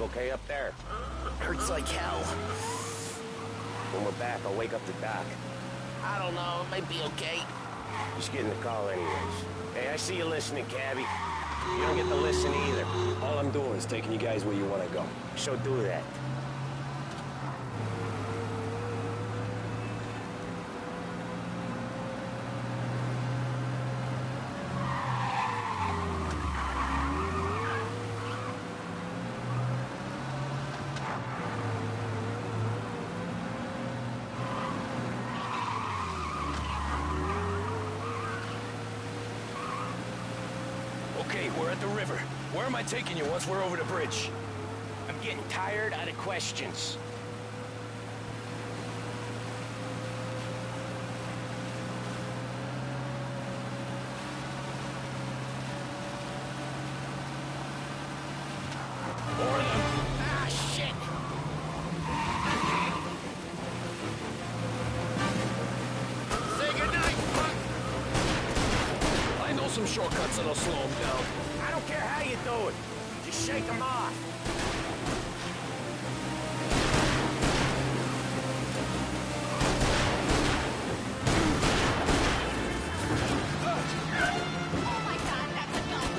okay up there? Hurts like hell. When we're back, I'll wake up the doc. I don't know, it might be okay. Just getting the call anyways. Hey, I see you listening, cabbie. You don't get to listen either. All I'm doing is taking you guys where you want to go. So do that. Okay, we're at the river. Where am I taking you once we're over the bridge? I'm getting tired out of questions. Ah, shit! Say goodnight, punk! I know some shortcuts that'll slow him down. I don't care how you do it. Just shake them off. Oh my god, that's a gun!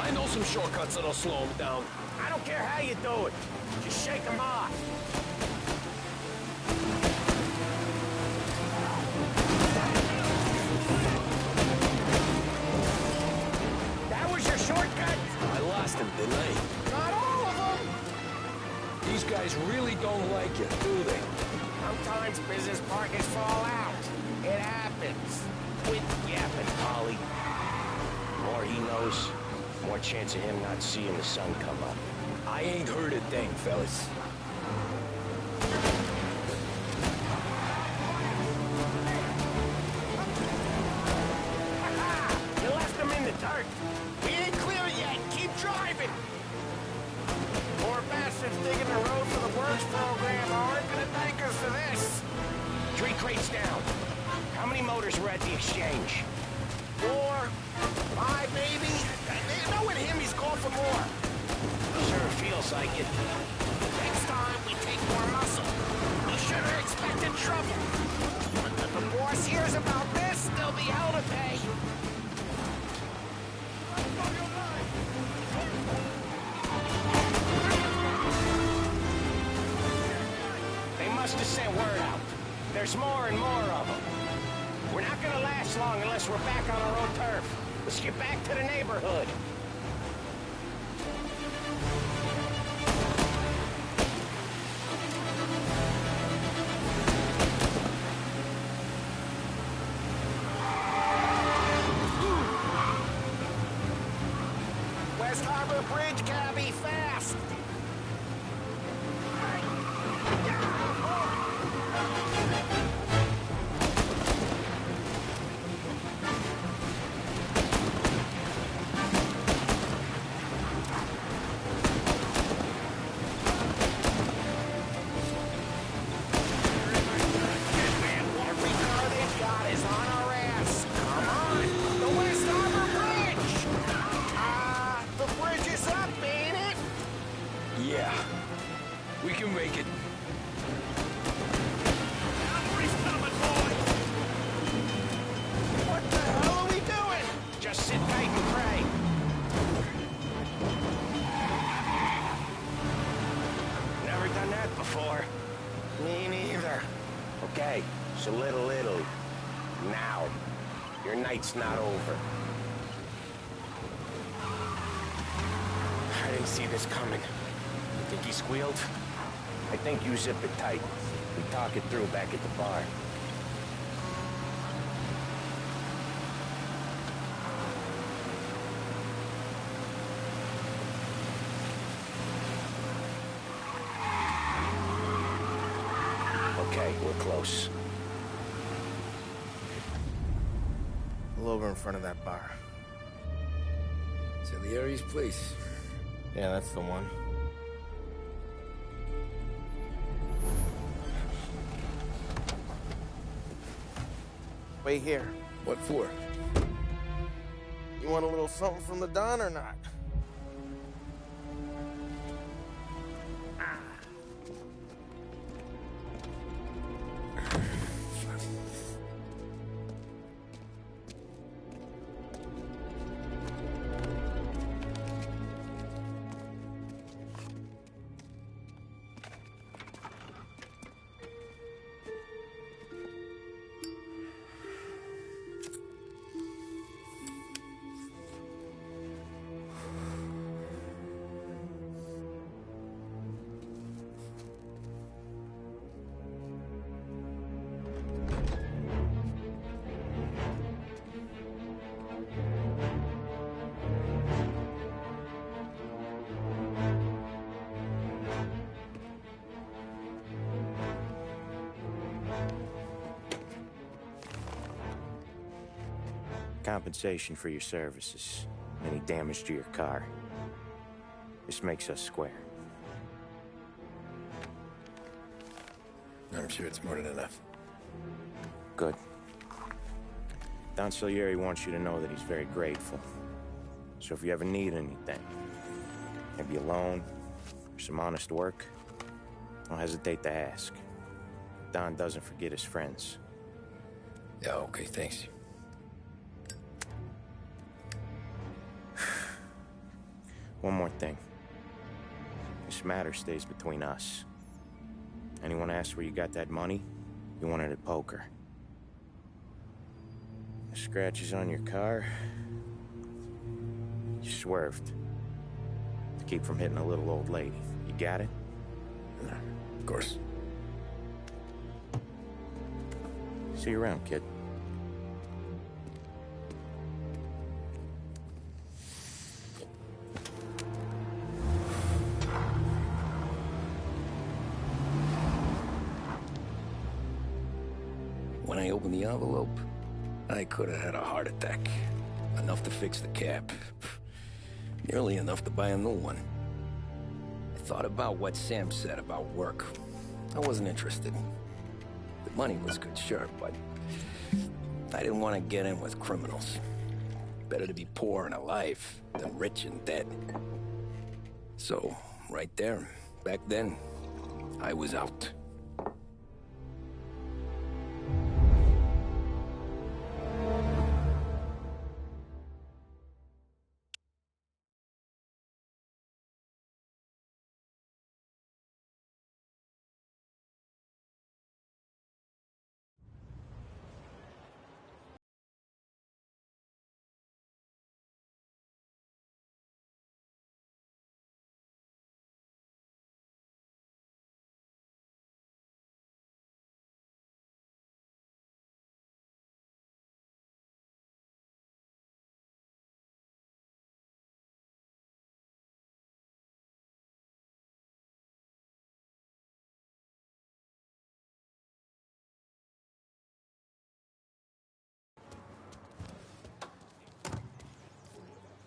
I know some shortcuts that'll slow him down. I don't care how you do it. Just shake them off. That was your shortcut? I lost him, didn't I? Not all of them. These guys really don't like you, do they? Sometimes business partners fall out. It happens. Quit yapping, Polly. More he knows, more chance of him not seeing the sun come up. I ain't heard a thing, fellas. You left him in the dirt. We ain't clear yet, keep driving! Poor bastards digging the road for the works program aren't gonna thank us for this. 3 crates down. How many motors were at the exchange? 4, 5 maybe? Knowing him, he's called for more. Sure feels like it. Next time, we take more muscle. We should have expected trouble. But if the boss hears about this, there'll be hell to pay. They must have sent word out. There's more and more of them. We're not gonna last long unless we're back on our own turf. Let's get back to the neighborhood. West Harbor Bridge, cabby, fast! Every car they've got is on our ass. Come on, the West Harbor Bridge! The bridge is up, ain't it? Yeah. We can make it. What the hell are we doing? Just sit tight and pray. Never done that before. Me neither. Okay, so Little Italy. Now. Your night's not over. I didn't see this coming. You think he squealed? I think you zip it tight. We talk it through back at the bar. Okay, we're close. Pull over in front of that bar. Salieri's place. Yeah, that's the one. Wait here. What for? You want a little something from the Don or not? Compensation for your services. Any damage to your car. This makes us square. I'm sure it's more than enough. Good. Don Salieri wants you to know that he's very grateful. So if you ever need anything, maybe a loan or some honest work, don't hesitate to ask. Don doesn't forget his friends. Yeah, okay, thanks. One more thing. This matter stays between us. Anyone asks where you got that money, you won it at poker. The scratches on your car, you swerved. To keep from hitting a little old lady. You got it? Of course. See you around, kid. When I opened the envelope, I could have had a heart attack. Enough to fix the cap. Nearly enough to buy a new one. I thought about what Sam said about work. I wasn't interested. The money was good, sure, but I didn't want to get in with criminals. Better to be poor and alive than rich and dead. So, right there, back then, I was out.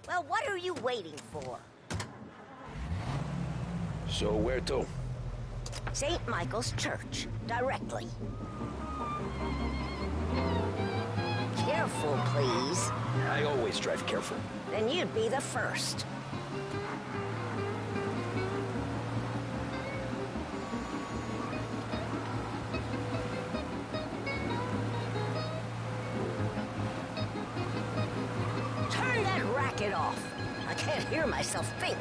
Well, what are you waiting for? So, where to? St. Michael's Church, directly. Careful, please. I always drive careful. Then you'd be the first. Turn that racket off. I can't hear myself think.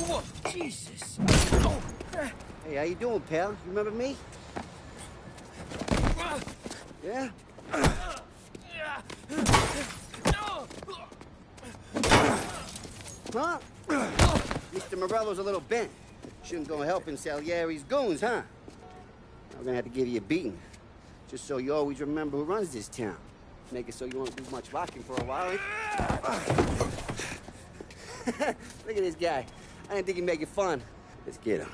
Whoa, Jesus. Hey, how you doing, pal? You remember me? Yeah? Huh? Mr. Morello's a little bent. Shouldn't go helping Salieri's goons, huh? I'm gonna have to give you a beating. Just so you always remember who runs this town. Make it so you won't do much rocking for a while, eh? Look at this guy. I didn't think he'd make it fun. Let's get him.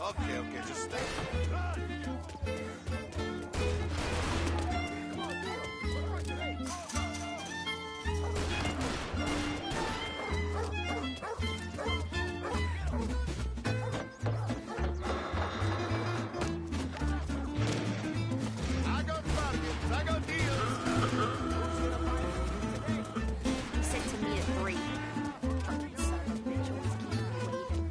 Okay, just stay. I got bargains, I got deals. He said to me at 3. Fucking son of a bitch always keeping me waiting.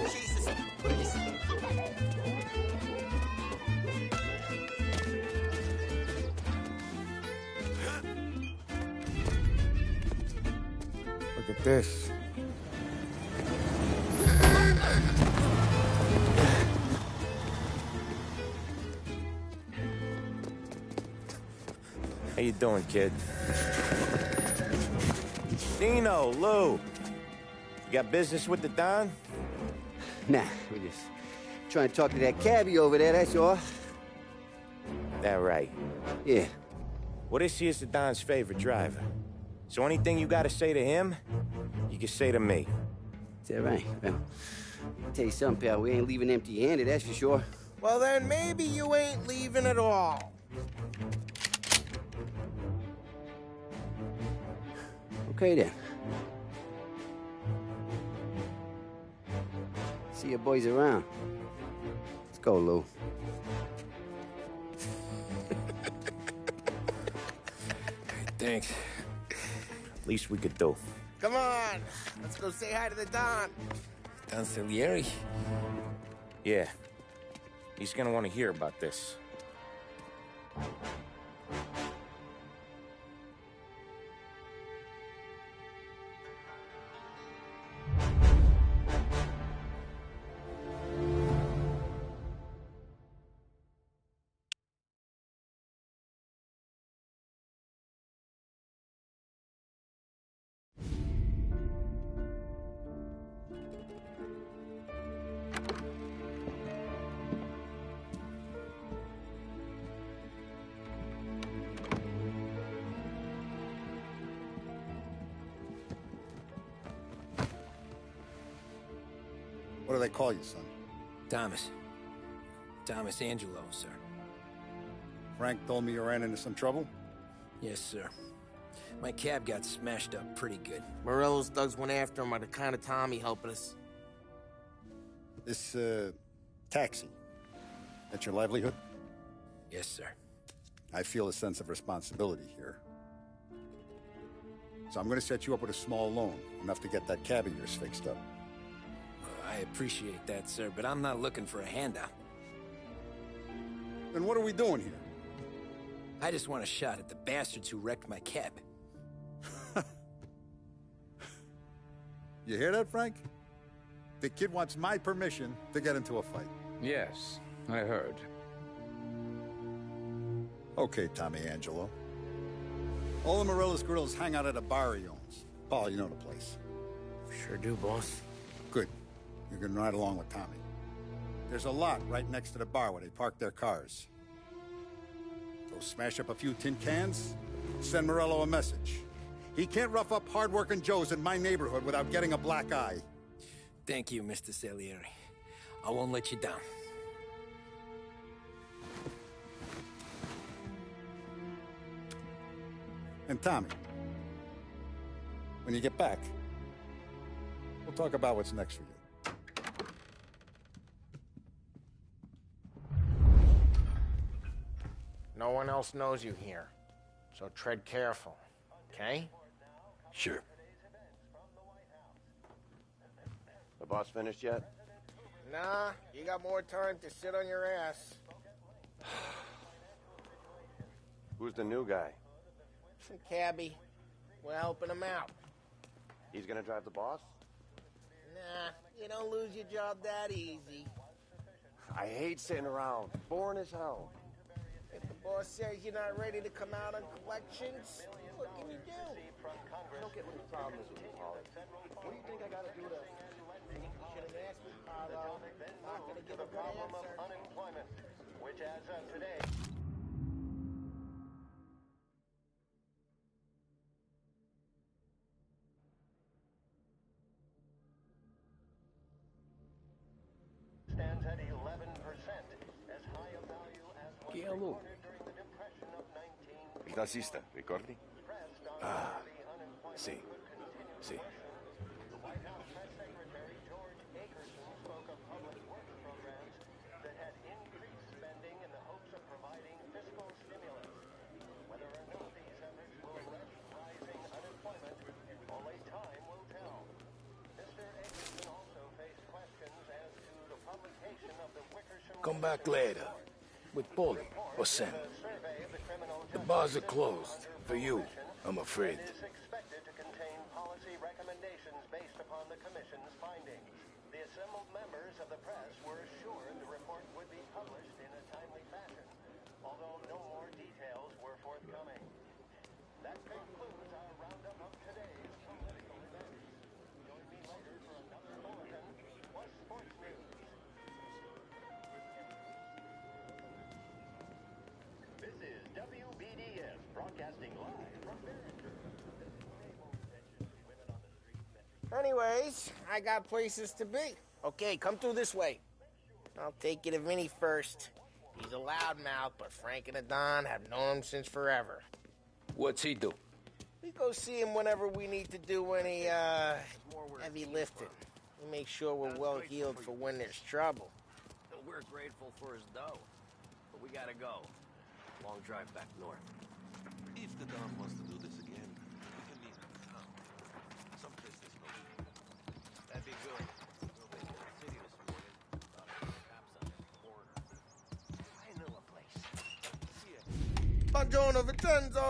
Jesus, please. Look at this. How you doing, kid? Dino, Lou. You got business with the Don? Nah, we're just trying to talk to that cabbie over there, that's all. That right. Yeah. Well, this here's the Don's favorite driver. So anything you gotta say to him, you can say to me. Is that right? Well, I'll tell you something, pal. We ain't leaving empty-handed, that's for sure. Well, then maybe you ain't leaving at all. Okay, then. See your boys around. Let's go, Lou. Thanks. Least we could do. Come on, let's go say hi to the Don. Don Salieri? Yeah. He's gonna want to hear about this. What do they call you, son? Thomas. Thomas Angelo, sir. Frank told me you ran into some trouble? Yes, sir. My cab got smashed up pretty good. Morello's thugs went after him by the kind of Tommy helping us. This, taxi. That's your livelihood? Yes, sir. I feel a sense of responsibility here. So I'm gonna set you up with a small loan, enough to get that cab of yours fixed up. I appreciate that, sir, but I'm not looking for a handout. Then what are we doing here? I just want a shot at the bastards who wrecked my cab. You hear that, Frank? The kid wants my permission to get into a fight. Yes, I heard. Okay, Tommy Angelo. All the Morello's girls hang out at a bar he owns. Paul, you know the place. Sure do, boss. Good. You can ride along with Tommy. There's a lot right next to the bar where they park their cars. Go smash up a few tin cans, send Morello a message. He can't rough up hard-working Joes in my neighborhood without getting a black eye. Thank you, Mr. Salieri. I won't let you down. And Tommy, when you get back, we'll talk about what's next for you. No one else knows you here, so tread careful. okay? Sure. The boss finished yet? Nah, you got more time to sit on your ass. Who's the new guy? Some cabbie. We're helping him out. He's gonna drive the boss? Nah, you don't lose your job that easy. I hate sitting around. Boring as hell. If the boss says you're not ready to come out on collections, what can you do? I don't get what the problem is with you, Paulie. What do you think I gotta do to... Should have asked me, Paulo. Not gonna give a good answer. Unemployment, which as of today... stands at 11%, as high a value as was recorded during the Depression of 19... Il tassista, ricordi? Ah, Sì. Sì. The White House Press Secretary George Akerson spoke of public works programs that had increased spending in the hopes of providing fiscal stimulus. Whether or not these efforts will arrest rising unemployment, only time will tell. Mr. Akerson also faced questions as to the publication of the Wickersham... Come back later. With Paulie or Sam. The bars are closed. For you, I'm afraid. Is expected to contain policy recommendations based upon the Commission's findings. The assembled members of the press were assured the report would be published in a timely fashion, although no more details were forthcoming. That concludes our roundup of today's political events. Join me later for another bulletin plus sports news. This is WBDS broadcasting live from Barrington. Anyways, I got places to be. Okay, come through this way. I'll take you to Vinny first. He's a loudmouth, but Frank and the Don have known him since forever. What's he do? We go see him whenever we need to do any, heavy lifting. We make sure we're well heeled for when there's trouble. We're grateful for his dough, but we gotta go. Long drive back north. If the Don wants to do this again, we can meet in town. Someplace there's no people. That'd be good. We'll make it a city this morning. Thought there were cops on every corner. I know a place. Buongiorno, Vincenzo!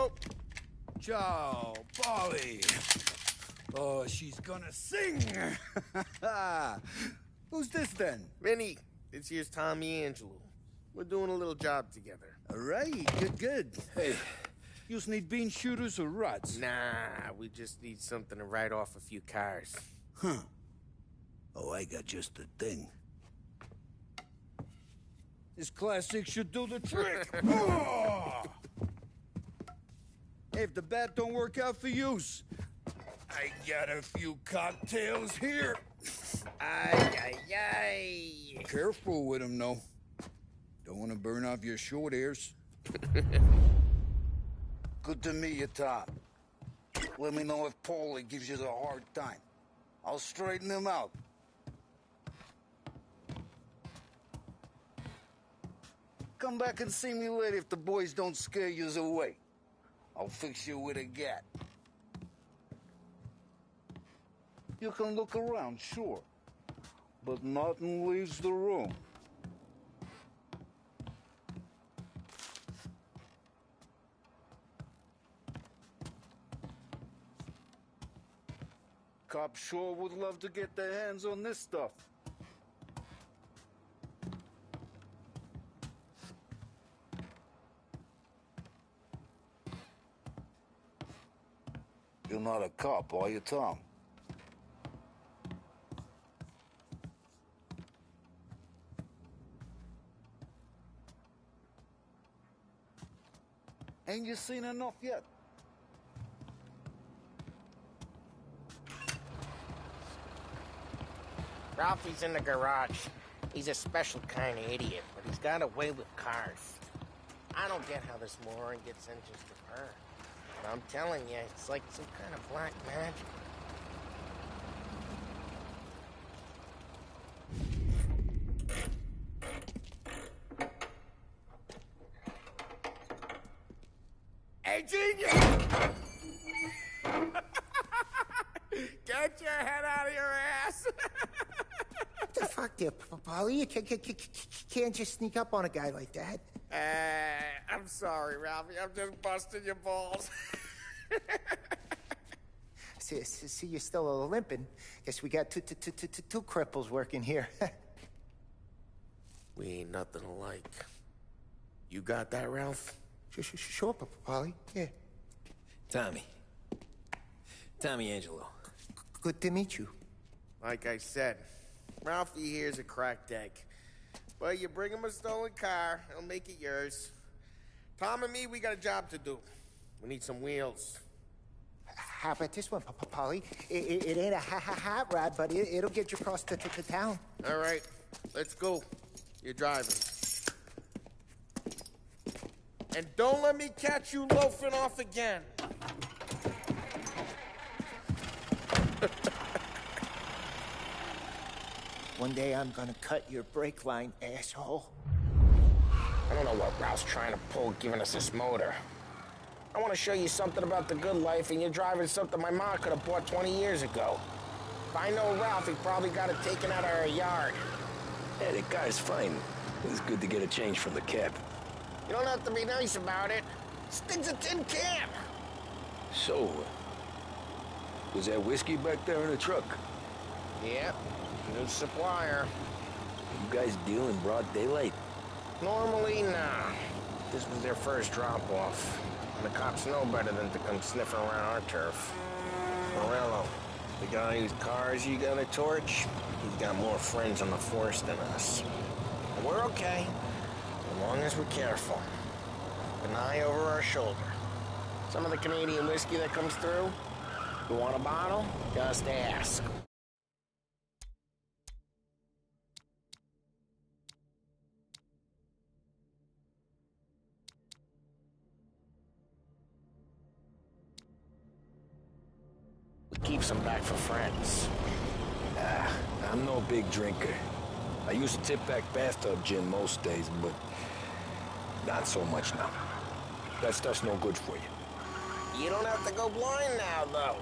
Ciao, Polly. Oh, she's gonna sing. Who's this then? Vinny, this here's Tommy Angelo. We're doing a little job together. All right, good. Hey, you need bean shooters or rods? Nah, we just need something to write off a few cars. Huh. Oh, I got just the thing. This classic should do the trick. Oh! If the bat don't work out for use, I got a few cocktails here. Ay. Careful with them, though. Don't want to burn off your short hairs. Good to meet you, Tom. Let me know if Paulie gives you the hard time. I'll straighten him out. Come back and see me later if the boys don't scare you away. I'll fix you with a gat. You can look around, sure. But nothing leaves the room. Cops sure would love to get their hands on this stuff. You're not a cop, are you, Tom? Ain't you seen enough yet? Ralphie's in the garage. He's a special kind of idiot, but he's got a way with cars. I don't get how this moron gets engines to burn. But I'm telling you, it's like some kind of black magic. Hey, genius! Get your head out of your ass! What the fuck there, Paulie? You can't just sneak up on a guy like that. I'm sorry, Ralphie. I'm just busting your balls. See, you're still limping. Guess we got two cripples working here. We ain't nothing alike. You got that, Ralph? Sure, Paulie. Yeah. Tommy Angelo. Good to meet you. Like I said, Ralphie here's a cracked egg. But you bring him a stolen car, he'll make it yours. Tom and me, we got a job to do. We need some wheels. How about this one, Paulie? It ain't a hot rod, but it'll get you across to town. All right, let's go. You're driving. And don't let me catch you loafing off again. One day I'm gonna cut your brake line, asshole. I don't know what Ralph's trying to pull giving us this motor. I want to show you something about the good life, and you're driving something my mom could have bought 20 years ago. If I know Ralph, he probably got it taken out of our yard. Yeah, the car's fine. It's good to get a change from the cab. You don't have to be nice about it. Stig's a tin can. So, was that whiskey back there in the truck? Yep, new supplier. You guys deal in broad daylight? Normally, nah. This was their first drop-off. The cops know better than to come sniffing around our turf. Morello, the guy whose cars you got a torch, he's got more friends on the force than us. And we're okay, as long as we're careful. An eye over our shoulder. Some of the Canadian whiskey that comes through, you want a bottle? Just ask. Keeps them back for friends. I'm no big drinker. I used to tip back bathtub gin most days, but not so much now. That stuff's no good for you. You don't have to go blind now, though.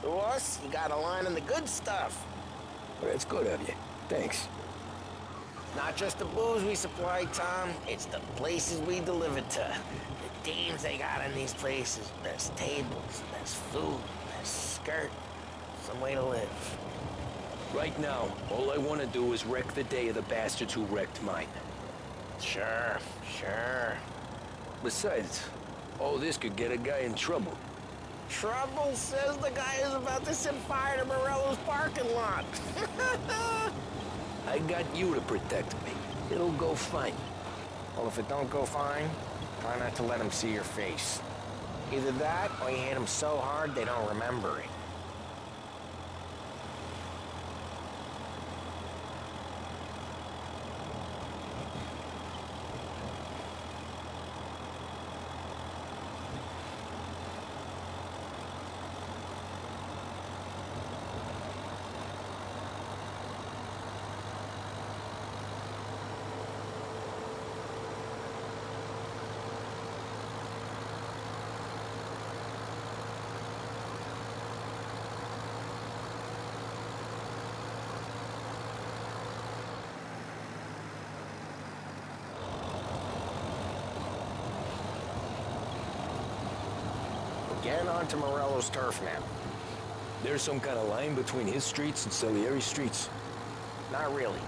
To us, you got a line in the good stuff. Well, that's good of you. Thanks. Not just the booze we supply, Tom. It's the places we deliver to. The dames they got in these places. There's tables, there's food, there's skirt. Some way to live. Right now, all I want to do is wreck the day of the bastards who wrecked mine. Sure. Besides, all this could get a guy in trouble. Trouble says the guy is about to set fire to Morello's parking lot. I got you to protect me. It'll go fine. Well, if it don't go fine, try not to let him see your face. Either that, or you hit him so hard they don't remember it. Getting onto Morello's turf now. There's some kind of line between his streets and Salieri's streets? Not really.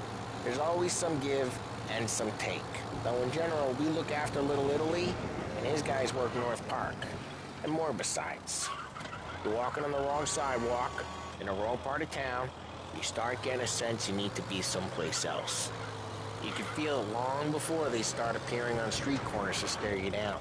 There's always some give and some take. Though in general, we look after Little Italy, and his guys work North Park. And more besides. You're walking on the wrong sidewalk, in a wrong part of town, you start getting a sense you need to be someplace else. You can feel it long before they start appearing on street corners to stare you down.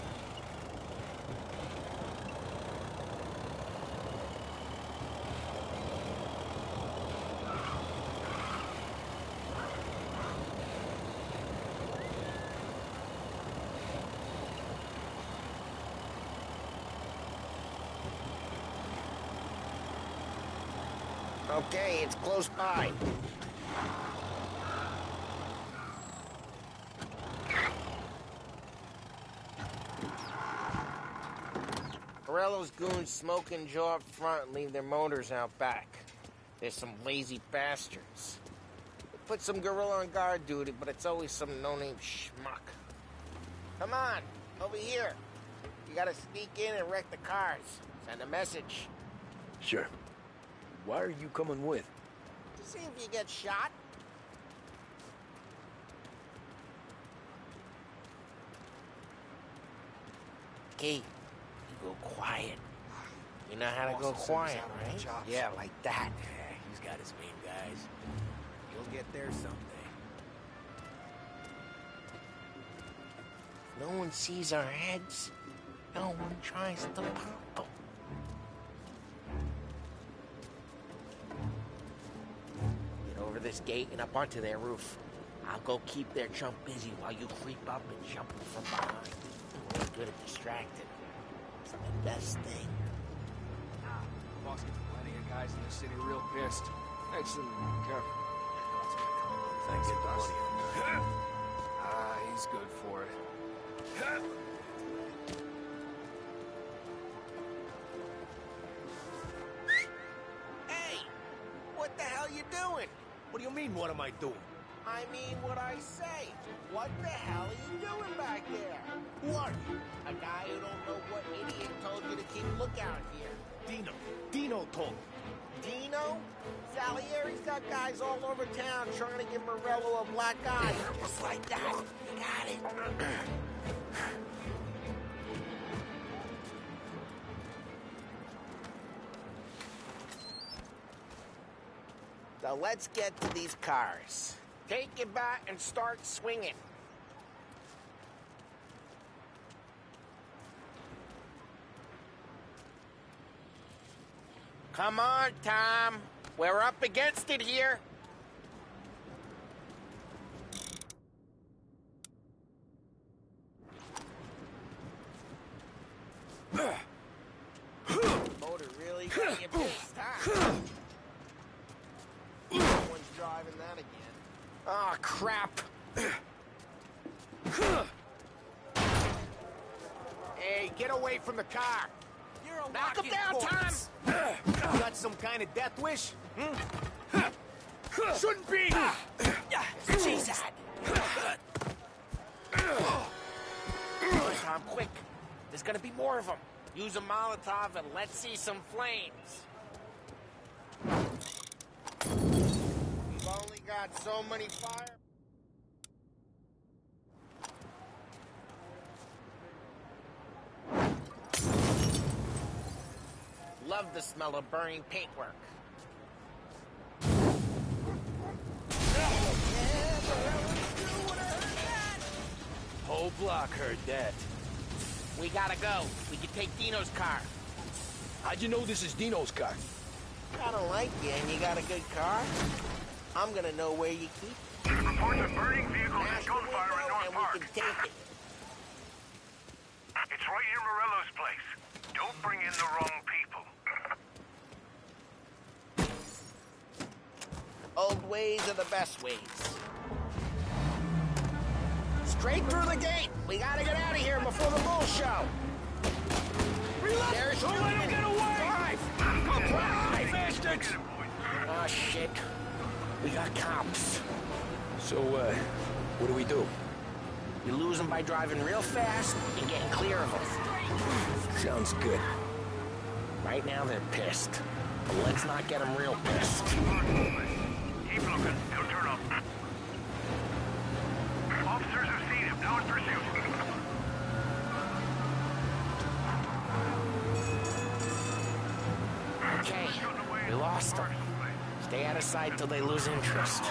Okay, it's close by. Morello's goons smoke and jaw up front and leave their motors out back. There's some lazy bastards. They put some gorilla on guard duty, but it's always some no-name schmuck. Come on, over here. You gotta sneak in and wreck the cars. Send a message. Sure. Why are you coming with? To see if you get shot. Key, you go quiet. You know how to go quiet, right? Yeah, like that. Yeah, he's got his main guys. You'll get there someday. No one sees our heads. No one tries to pop them. Get over this gate and up onto their roof. I'll go keep their chump busy while you creep up and jump them from behind. We're good at distracting. It's the best thing. Boss gets plenty of guys in the city real pissed. Makes them careful. Thanks, Get the boss. money. He's good for it. Hey! What the hell you doing? What do you mean, what am I doing? I mean what I say. What the hell are you doing back there? Who are you? A guy who don't know what idiot told you to keep lookout here. Dino told me. Dino? Salieri's got guys all over town trying to give Morello a black eye. Just like that. You got it. So let's get to these cars. Take your bat and start swinging. Come on, Tom. We're up against it here. Motor really got you pissed, huh? No one's driving that again. Oh, crap. Hey, get away from the car. You're a Knock him walking down, corpse. Tom! Got some kind of death wish? Shouldn't be! Jesus! Come on, Tom, quick. There's gonna be more of them. Use a Molotov and let's see some flames. We've only got so many fire... Love the smell of burning paintwork. Whole block heard that. We gotta go. We can take Dino's car. How'd you know this is Dino's car? I don't like you and you got a good car. I'm gonna know where you keep it. Reports of burning vehicles Smash and the gunfire in window North and Park. we can take it. It's right near Morello's place. Don't bring in the wrong people. Old ways are the best ways. Straight through the gate. We gotta get out of here before the bull show. Reload! There's Don't let him get away! Drive! Bastards! Oh, shit. We got cops. So, what do we do? You lose them by driving real fast and getting clear of them. Sounds good. Right now, they're pissed. But let's not get them real pissed. Keep looking. He'll turn up. Officers have seen him. Now in pursuit. Okay, we lost them. Stay out of sight till they lose interest.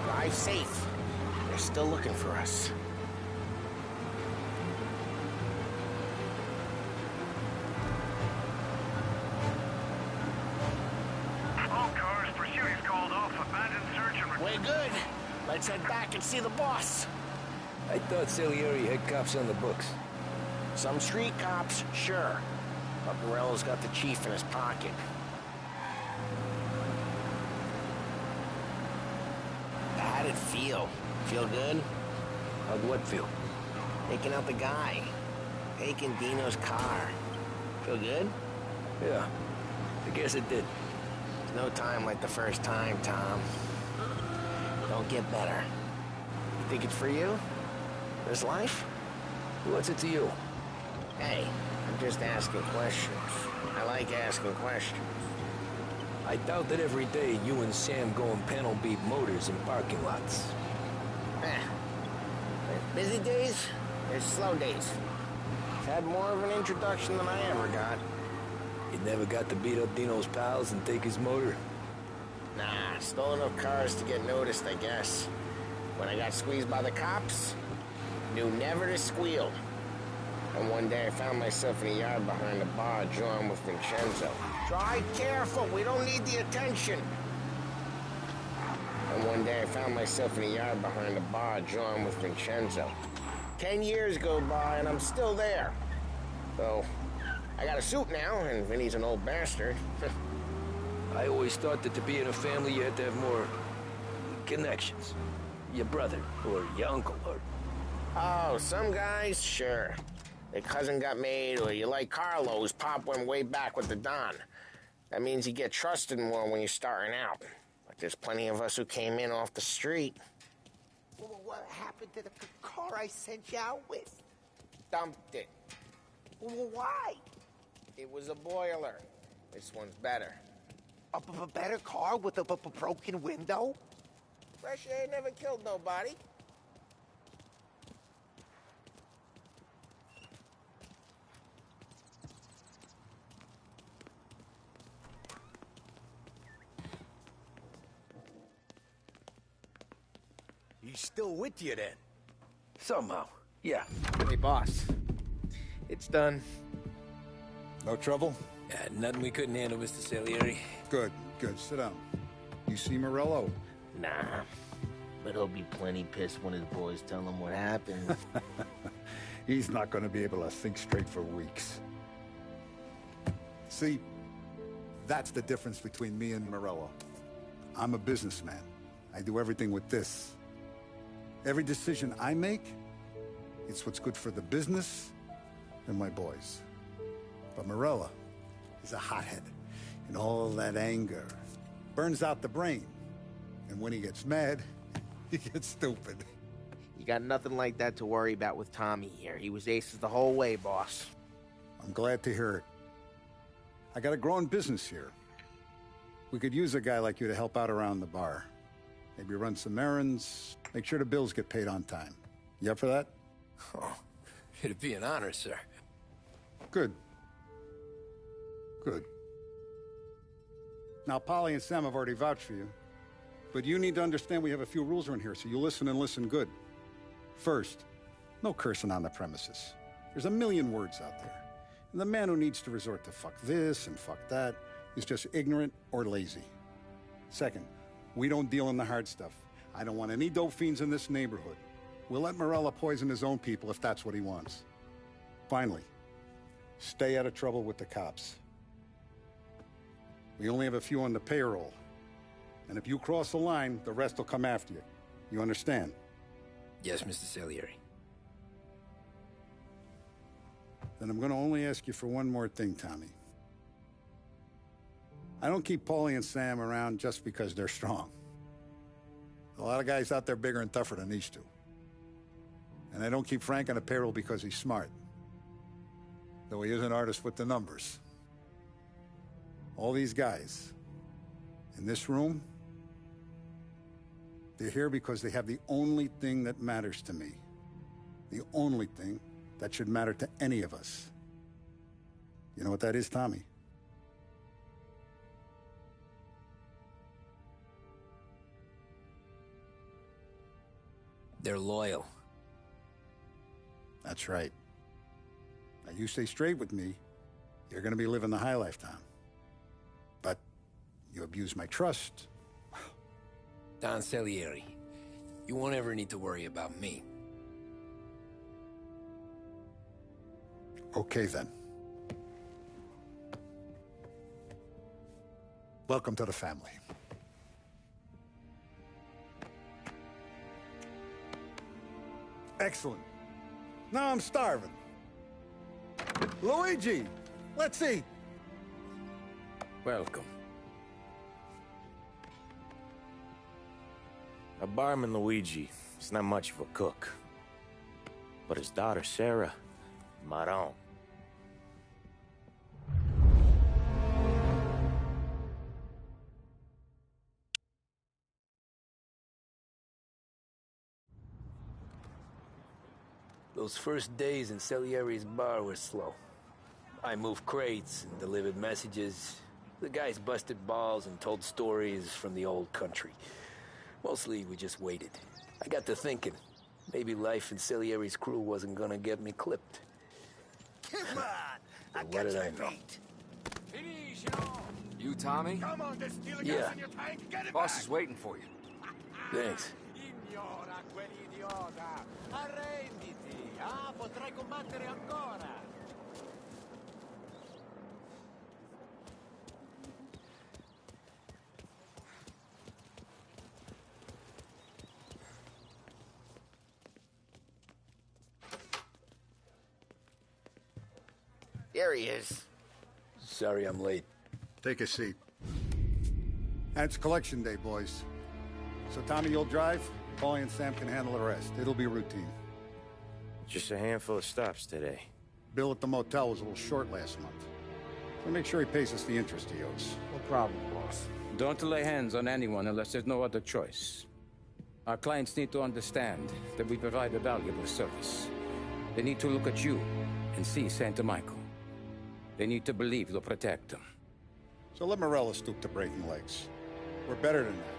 Drive safe. They're still looking for us. All cars, pursuit is called off. Abandoned search and... We're good. Let's head back and see the boss. I thought Salieri had cops on the books. Some street cops, sure. But Morello's got the chief in his pocket. How'd it feel? Feel good? How'd what feel? Taking out the guy. Taking Dino's car. Feel good? Yeah, I guess it did. There's no time like the first time, Tom. Don't get better. You think it's for you? This life? What's it to you? Hey, I'm just asking questions. I like asking questions. I doubt that every day you and Sam go and panel beat motors in parking lots. Busy days, there's slow days. Had more of an introduction than I ever got. You never got to beat up Dino's pals and take his motor? Nah, stole enough cars to get noticed, I guess. When I got squeezed by the cops, knew never to squeal. And one day I found myself in a yard behind a bar, drawing with Vincenzo. Drive careful, we don't need the attention. And one day I found myself in a yard behind a bar, drawing with Vincenzo. 10 years go by and I'm still there. So, I got a suit now, and Vinny's an old bastard. I always thought that to be in a family you had to have more connections. Your brother, or your uncle, or... Oh, some guys, sure. Their cousin got made, or you like Carlos, Pop went way back with the Don. That means you get trusted more when you're starting out. But there's plenty of us who came in off the street. What happened to the car I sent you out with? Dumped it. Why? It was a boiler. This one's better. A better car with a broken window? Fresh air never killed nobody. He's still with you then? Somehow, yeah. Hey, boss. It's done. No trouble? Yeah, nothing we couldn't handle, Mr. Salieri. Good, good. Sit down. You see Morello? Nah. But he'll be plenty pissed when his boys tell him what happened. He's not going to be able to think straight for weeks. See, that's the difference between me and Morello. I'm a businessman. I do everything with this. Every decision I make, it's what's good for the business and my boys. But Morello is a hothead, and all that anger burns out the brain. And when he gets mad, he gets stupid. You got nothing like that to worry about with Tommy here. He was aces the whole way, boss. I'm glad to hear it. I got a growing business here. We could use a guy like you to help out around the bar. Maybe run some errands, make sure the bills get paid on time. You up for that? Oh, it'd be an honor, sir. Good. Good. Now, Polly and Sam have already vouched for you. But you need to understand we have a few rules around here, so you listen and listen good. First, no cursing on the premises. There's a million words out there. And the man who needs to resort to fuck this and fuck that is just ignorant or lazy. Second, we don't deal in the hard stuff. I don't want any dope fiends in this neighborhood. We'll let Morello poison his own people if that's what he wants. Finally, stay out of trouble with the cops. We only have a few on the payroll. And if you cross the line, the rest will come after you. You understand? Yes, Mr. Salieri. Then I'm going to only ask you for one more thing, Tommy. I don't keep Paulie and Sam around just because they're strong. A lot of guys out there bigger and tougher than these two. And I don't keep Frank on the payroll because he's smart. Though he is an artist with the numbers. All these guys in this room, they're here because they have the only thing that matters to me. The only thing that should matter to any of us. You know what that is, Tommy? They're loyal. That's right. Now, you stay straight with me, you're going to be living the high life, Tom. But you abuse my trust. Don Salieri, you won't ever need to worry about me. Okay, then. Welcome to the family. Excellent. Now I'm starving. Luigi, let's eat. Welcome. A barman Luigi is not much of a cook. But his daughter Sarah, Maron. Those first days in Salieri's bar were slow. I moved crates and delivered messages. The guys busted balls and told stories from the old country. Mostly, we just waited. I got to thinking, maybe life in Salieri's crew wasn't gonna get me clipped. Come on! I What got did your I know? meat. You, Tommy? Come on, there's stealing Yeah. gas in your tank. Get it Boss back. is waiting for you. Thanks. Ignora quell'idiota! Arrenditi! Ah, potrai combattere ancora! There he is. Sorry I'm late. Take a seat. And it's collection day, boys. So Tommy, you'll drive. Paulie and Sam can handle the rest. It'll be routine. Just a handful of stops today. Bill at the motel was a little short last month. So make sure he pays us the interest he owes. No problem, boss. Don't lay hands on anyone unless there's no other choice. Our clients need to understand that we provide a valuable service. They need to look at you and see Santa Michael. They need to believe you'll protect them. So let Morella stoop to breaking legs. We're better than that.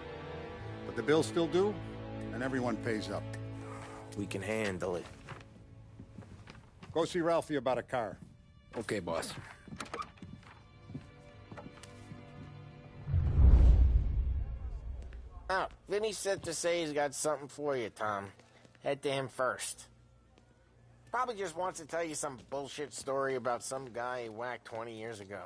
But the bill's still due, and everyone pays up. We can handle it. Go see Ralphie about a car. Okay, boss. Oh, Vinny said to say he's got something for you, Tom. Head to him first. Probably just wants to tell you some bullshit story about some guy he whacked 20 years ago.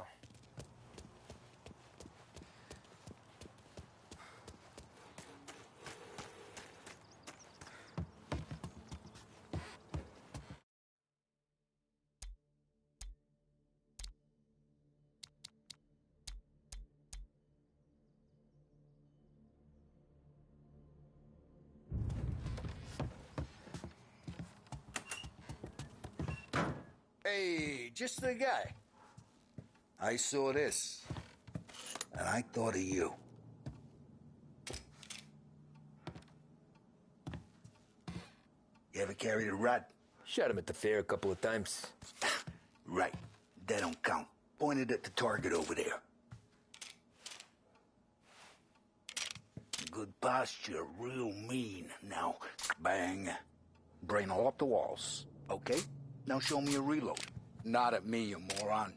Hey, just the guy. I saw this, and I thought of you. You ever carried a rod? Shot him at the fair a couple of times. Right. That don't count. Pointed at the target over there. Good posture, real mean. Now, bang. Brain all off the walls. Okay? Now show me a reload. Not at me, you moron.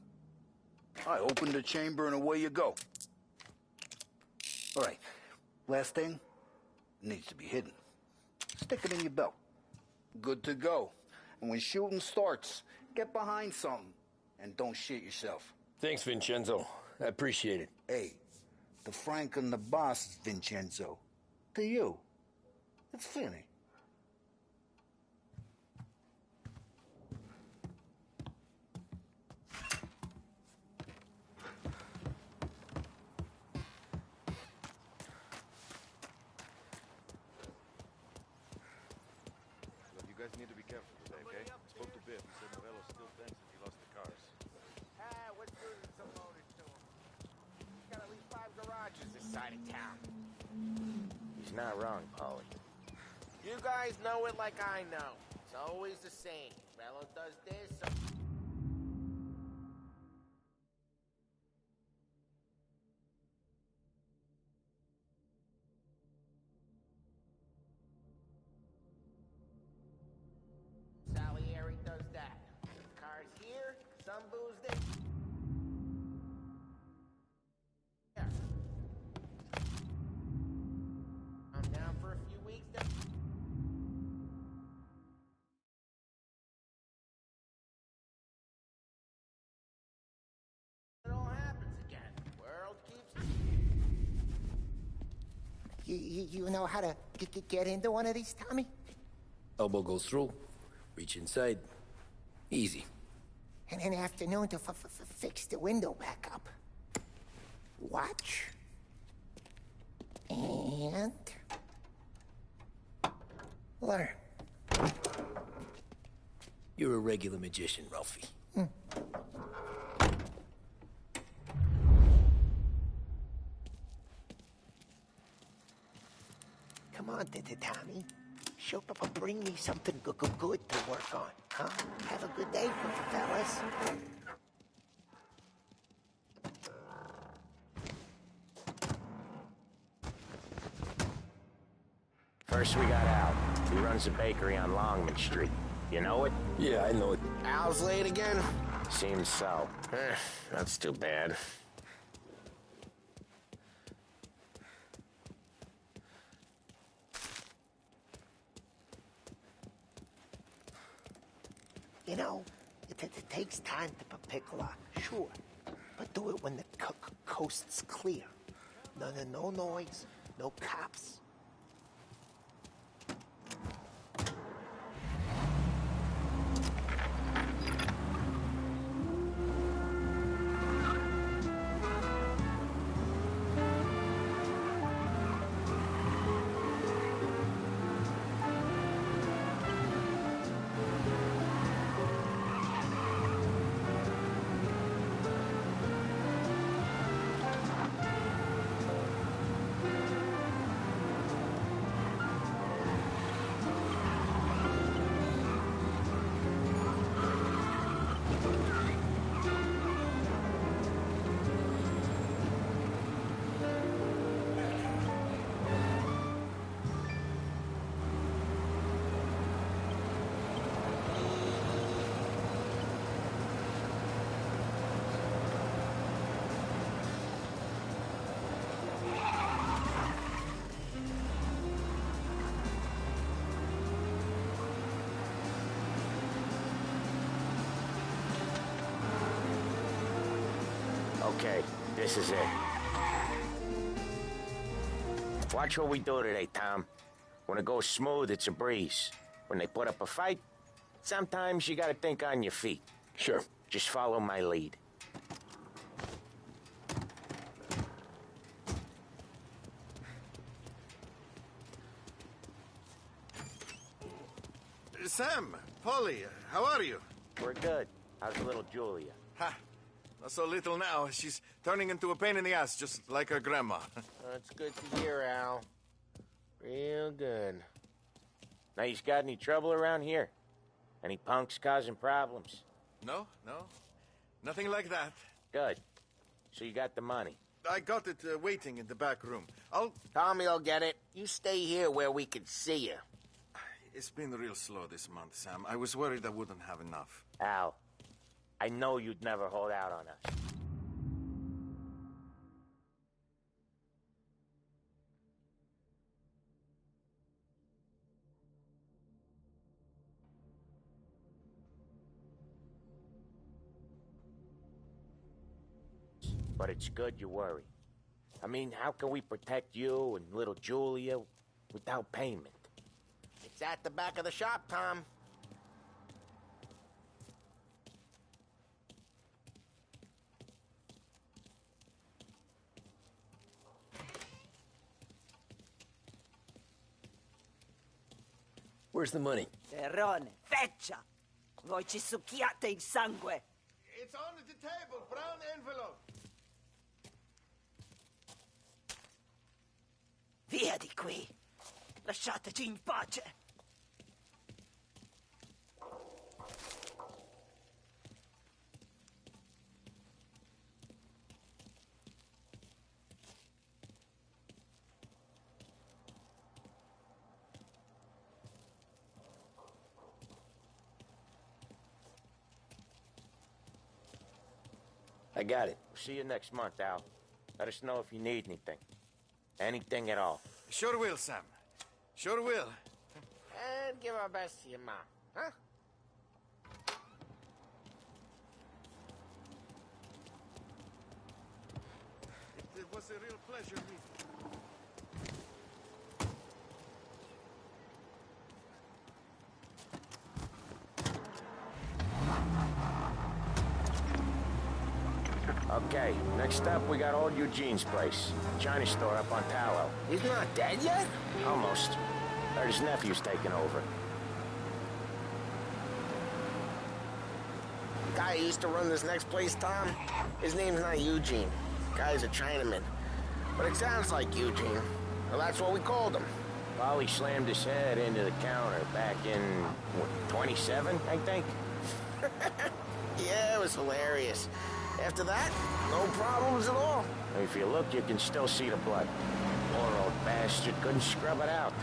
I opened the chamber and away you go. All right. Last thing. Needs to be hidden. Stick it in your belt. Good to go. And when shooting starts, get behind something. And don't shit yourself. Thanks, Vincenzo. I appreciate it. Hey, the Frank and the boss, Vincenzo. To you. It's Finny. Look, you guys need to be careful today, okay? Spoke to Biff. He said Morello still thinks that he lost the cars. What's losing some motors to him? He's got at least 5 garages this side of town. He's not wrong, Paulie. You guys know it like I know. It's always the same. Rello does this, so... You know how to get into one of these, Tommy? Elbow goes through, reach inside. Easy. And in the afternoon to fix the window back up. Watch. And... learn. You're a regular magician, Ralphie. Come on, Tommy. Show Papa, bring me something good to work on, huh? Have a good day, fellas. First we got Al. He runs a bakery on Longman Street. You know it? Yeah, I know it. Al's late again? Seems so. That's too bad. You know, it takes time to pick lock, sure. But do it when the coast's clear. No noise, no cops. Okay, this is it. Watch what we do today, Tom. When it goes smooth, it's a breeze. When they put up a fight, sometimes you gotta think on your feet. Sure. Just follow my lead. Sam, Polly, how are you? We're good. How's little Julia? Ha! Not so little now. She's turning into a pain in the ass, just like her grandma. That's good to hear, Al. Real good. Now, you got any trouble around here? Any punks causing problems? No. Nothing like that. Good. So you got the money? I got it waiting in the back room. Tommy will get it. You stay here where we can see you. It's been real slow this month, Sam. I was worried I wouldn't have enough. Al, I know you'd never hold out on us. But it's good you worry. I mean, how can we protect you and little Julia without payment? It's at the back of the shop, Tom. Where's the money? Terrone, feccia! Voi ci succhiate il sangue! It's on the table, brown envelope. Via di qui! Lasciateci in pace! I got it. See you next month, Al. Let us know if you need anything. Anything at all. Sure will, Sam. Sure will. And give our best to your mom, huh? It was a real pleasure meeting you. Okay, next up we got old Eugene's place. China store up on Tallow. He's not dead yet? Almost. Heard his nephew's taking over. Guy who used to run this next place, Tom, his name's not Eugene. Guy's a Chinaman. But it sounds like Eugene. Well, that's what we called him. Polly slammed his head into the counter back in, what, 27, I think? Yeah, it was hilarious. After that, no problems at all. If you look, you can still see the blood. Poor old bastard couldn't scrub it out.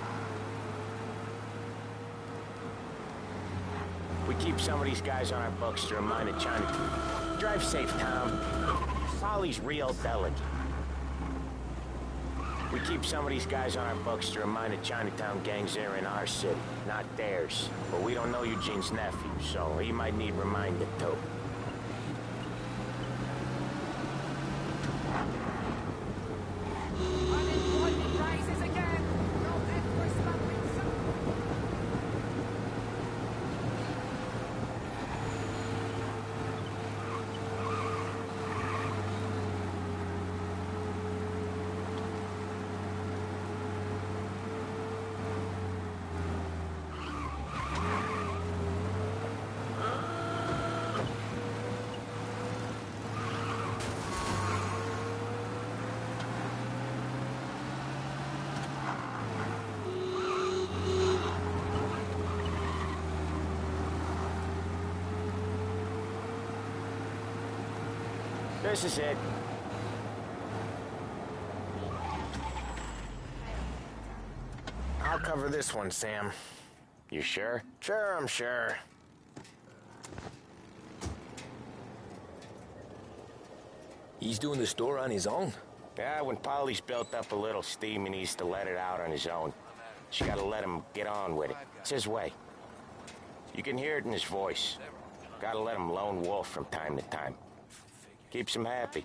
We keep some of these guys on our books to remind the China. Drive safe, Tom. Polly's real delicate. We keep some of these guys on our books to remind the Chinatown gangs they're in our city, not theirs. But we don't know Eugene's nephew, so he might need reminded too. This is it. I'll cover this one, Sam. You sure? Sure, I'm sure. He's doing the store on his own? Yeah, when Polly's built up a little steam, he needs to let it out on his own. She gotta let him get on with it. It's his way. You can hear it in his voice. Gotta let him lone wolf from time to time. Keeps him happy.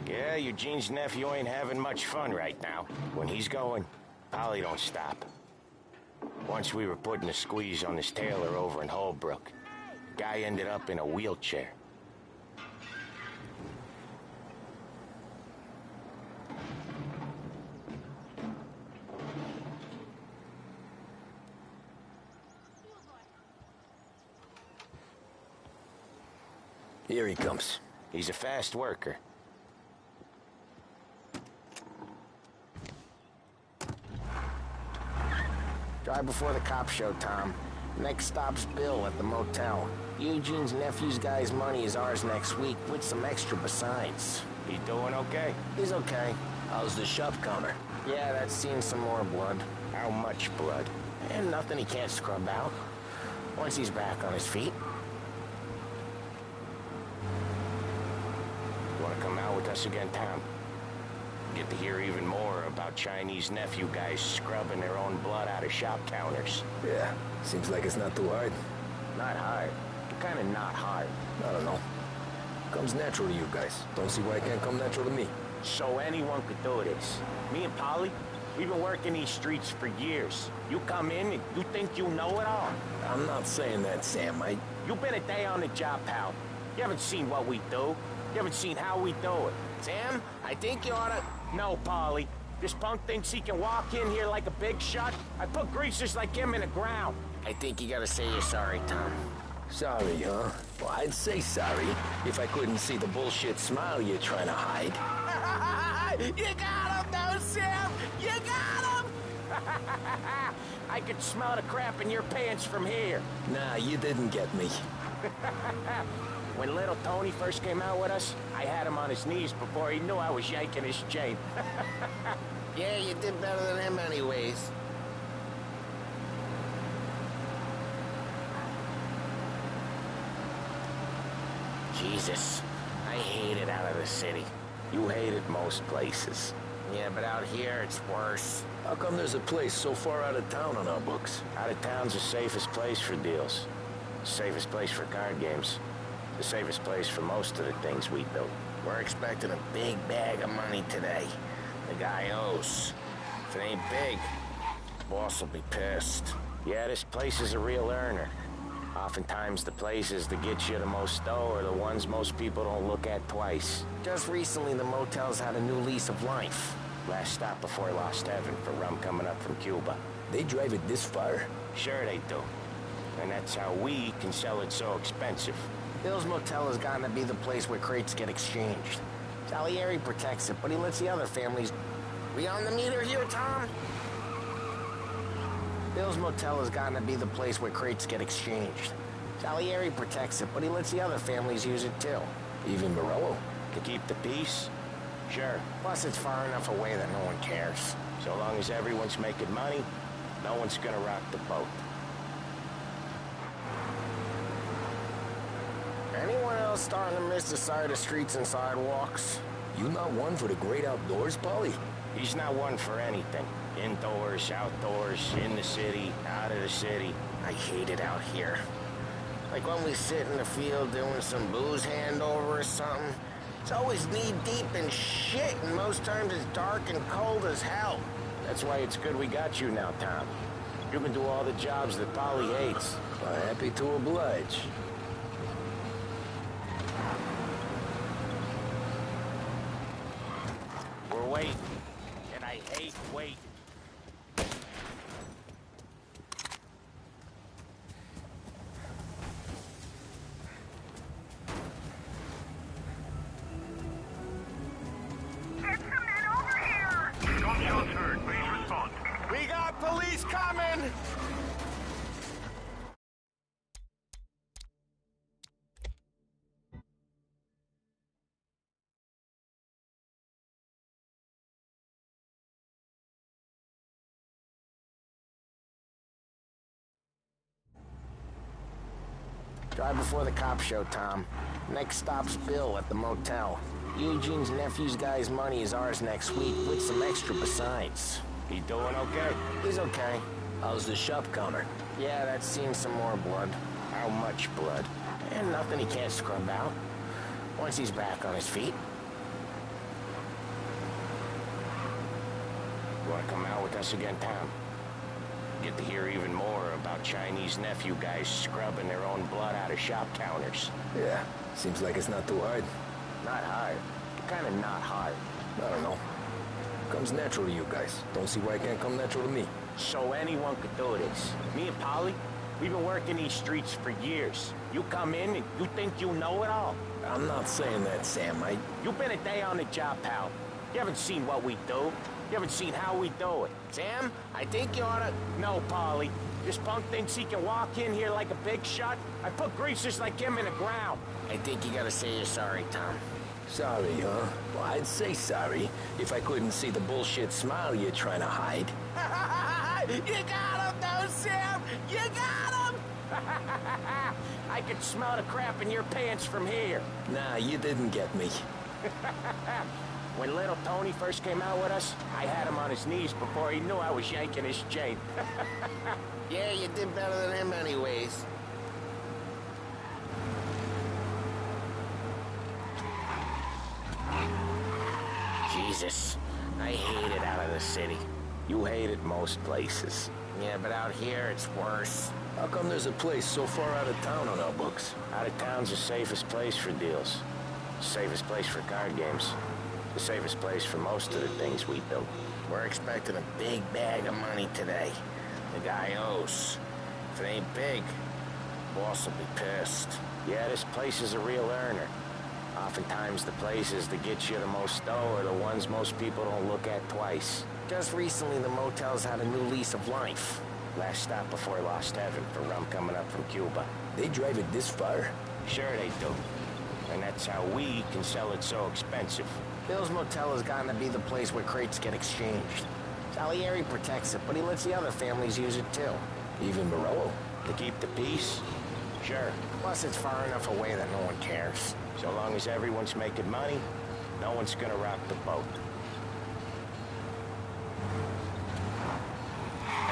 Yeah, Eugene's nephew ain't having much fun right now. When he's going, Polly don't stop. Once we were putting a squeeze on this tailor over in Holbrook. Guy ended up in a wheelchair. Here he comes. He's a fast worker. Drive before the cops show, Tom. Next stop's Bill at the motel. Eugene's nephew's guy's money is ours next week, with some extra besides. He doing okay? He's okay. How's the shop counter? Yeah, that's seen some more blood. How much blood? And nothing he can't scrub out. Once he's back on his feet. You wanna come out with us again, Tom? Get to hear even more about Chinese nephew guys scrubbing their own blood out of shop counters. Yeah, seems like it's not too hard. Not hard. Kinda not hard. I don't know. Comes natural to you guys. Don't see why it can't come natural to me. So anyone could do this. Me and Polly, we've been working these streets for years. You come in and you think you know it all. I'm not saying that, Sam. You've been a day on the job, pal. You haven't seen what we do. You haven't seen how we do it. Sam, I think you oughta... No, Polly. This punk thinks he can walk in here like a big shot. I put greasers like him in the ground. I think you gotta say you're sorry, Tom. Sorry, huh? Well, I'd say sorry if I couldn't see the bullshit smile you're trying to hide. You got him, though, Sam! You got him! I could smell the crap in your pants from here. Nah, you didn't get me. When little Tony first came out with us, I had him on his knees before he knew I was yanking his chain. Yeah, you did better than him anyways. Jesus, I hate it out of the city. You hate it most places. Yeah, but out here, it's worse. How come there's a place so far out of town on our books? Out of town's the safest place for deals. The safest place for card games. The safest place for most of the things we do. We're expecting a big bag of money today. The guy owes. If it ain't big, boss will be pissed. Yeah, this place is a real earner. Oftentimes the places that get you the most dough are the ones most people don't look at twice. Just recently, the motel's had a new lease of life. Last stop before Lost Heaven for rum coming up from Cuba. They drive it this far? Sure they do. And that's how we can sell it so expensive. Bill's Motel has gotten to be the place where crates get exchanged. Salieri protects it, but he lets the other families... We on the meter here, Tom? Bill's Motel has gotten to be the place where crates get exchanged. Salieri protects it, but he lets the other families use it too. Even Morello? To keep the peace? Sure. Plus, it's far enough away that no one cares. So long as everyone's making money, no one's gonna rock the boat. Anyone else starting to miss the side of streets and sidewalks? You not one for the great outdoors, Polly? He's not one for anything. Indoors, outdoors, in the city, out of the city. I hate it out here. Like when we sit in the field doing some booze handover or something. It's always knee-deep in shit, and most times it's dark and cold as hell. That's why it's good we got you now, Tom. You can do all the jobs that Polly hates. Happy to oblige. We're waiting, and I hate waiting. Get some men over here! Gunshots heard. Please respond. We got police coming! Drive before the cops show, Tom. Next stop's Bill at the motel. Eugene's nephew's guy's money is ours next week, with some extra besides. He doing okay? He's okay. How's the shop counter? Yeah, that's seen some more blood. How much blood? And nothing he can't scrub out. Once he's back on his feet. You wanna come out with us again, Tom? Get to hear even more about Chinese nephew guys scrubbing their own blood out of shop counters. Yeah, seems like it's not too hard. Not hard. Kinda not hard. I don't know. Comes natural to you guys. Don't see why it can't come natural to me. So anyone could do this. Me and Polly, we've been working these streets for years. You come in and you think you know it all. I'm not saying that, Sam. You've been a day on the job, pal. You haven't seen what we do. You haven't seen how we do it. Sam, I think you oughta... No, Polly. This punk thinks he can walk in here like a big shot. I put greasers like him in the ground. I think you gotta say you're sorry, Tom. Sorry, huh? Well, I'd say sorry if I couldn't see the bullshit smile you're trying to hide. You got him, though, Sam! You got him! I could smell the crap in your pants from here. Nah, you didn't get me. When little Tony first came out with us, I had him on his knees before he knew I was yanking his chain. Yeah, you did better than him anyways. Jesus, I hate it out of the city. You hate it most places. Yeah, but out here, it's worse. How come there's a place so far out of town on our books? Out of town's the safest place for deals. The safest place for card games. The safest place for most of the things we do. We're expecting a big bag of money today. The guy owes. If it ain't big, boss will be pissed. Yeah, this place is a real earner. Oftentimes the places that get you the most dough are the ones most people don't look at twice. Just recently, the motel's had a new lease of life. Last stop before Lost Heaven for rum coming up from Cuba. They drive it this far? Sure they do. And that's how we can sell it so expensive. Bill's Motel has gotten to be the place where crates get exchanged. Salieri protects it, but he lets the other families use it too. Even Morello? To keep the peace? Sure. Plus, it's far enough away that no one cares. So long as everyone's making money, no one's gonna rock the boat.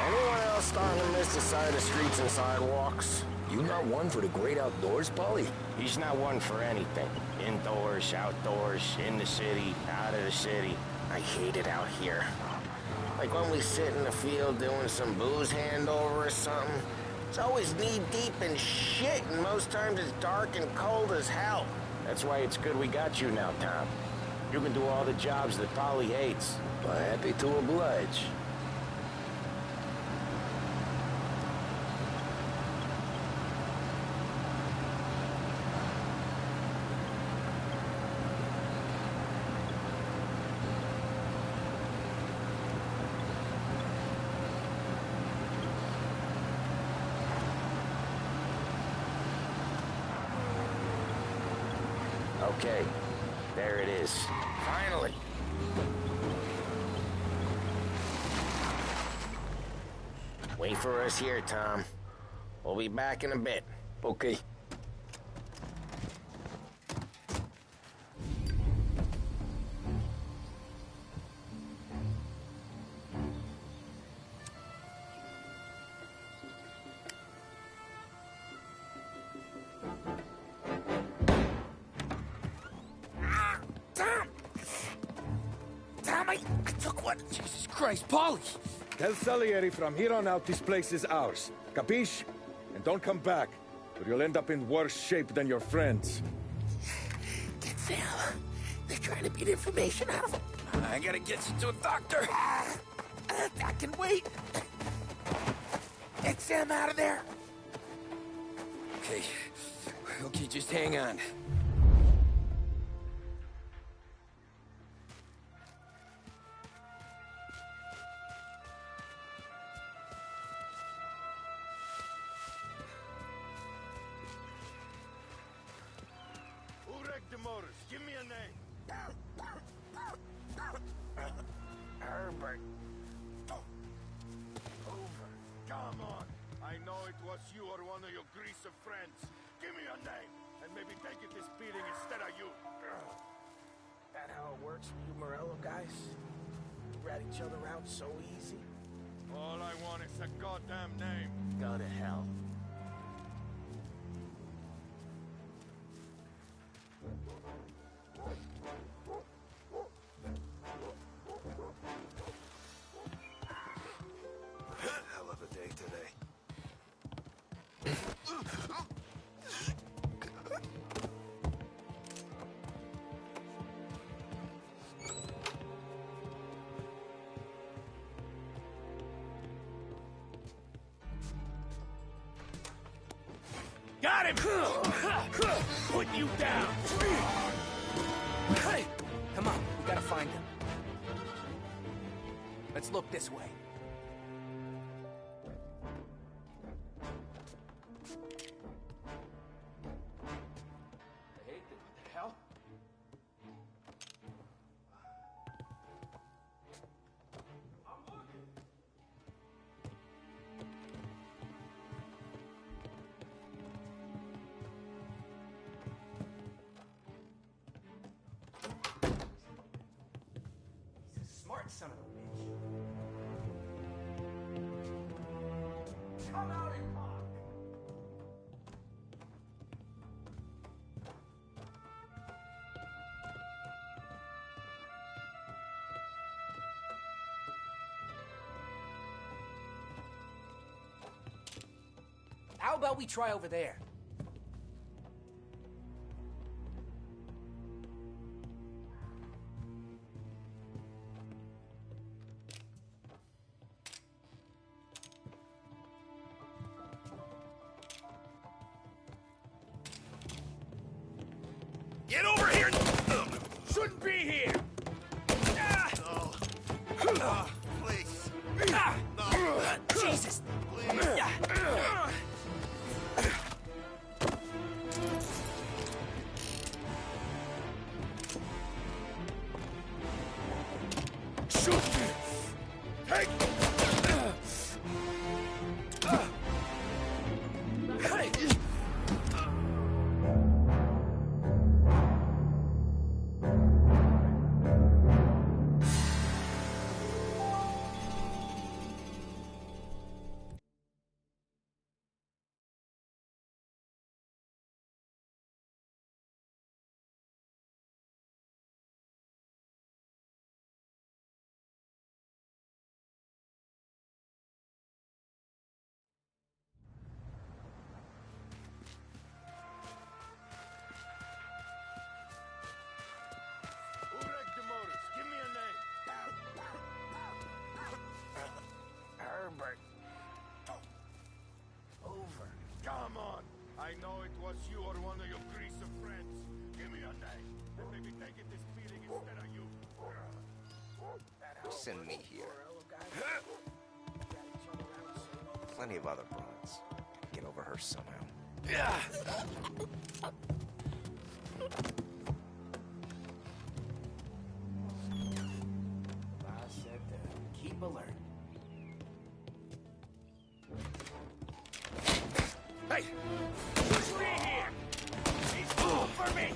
Anyone else starting to miss the side of streets and sidewalks? You not one for the great outdoors, Polly? He's not one for anything. Indoors, outdoors, in the city, out of the city. I hate it out here. Like when we sit in the field doing some booze handover or something. It's always knee-deep in shit, and most times it's dark and cold as hell. That's why it's good we got you now, Tom. You can do all the jobs that Polly hates. Well, happy to oblige. Okay, there it is. Finally. Wait for us here, Tom. We'll be back in a bit. Okay. I took one. Jesus Christ, Polly! Tell Salieri from here on out this place is ours. Capiche? And don't come back, or you'll end up in worse shape than your friends. Get Sam. They're trying to beat information out of him. I gotta get you to a doctor. I can wait. Get Sam out of there. Okay. Okay, just hang on. Give me a name. Herbert. Over. Come on. I know it was you or one of your greaser friends. Give me a name, and maybe they get this beating instead of you. That how it works with you Morello guys? Rat each other out so easy? All I want is a goddamn name. Go to hell. Hell of a day today. Got him! Put you down! Hey! Come on, we gotta find him. Let's look this way. Hey, what the hell? I'm looking. He's a smart son of a bitch. Come out and talk. How about we try over there? Get over here! Shouldn't be here! No. Please. Jesus! Shoot! Take! Hey! I know it was you or one of your greaser friends. Give me your name, and maybe take it this feeling instead of you. Send me here. Plenty of other broads. Get over her somehow. I said keep alert. Hey! Stay here! He's full for me!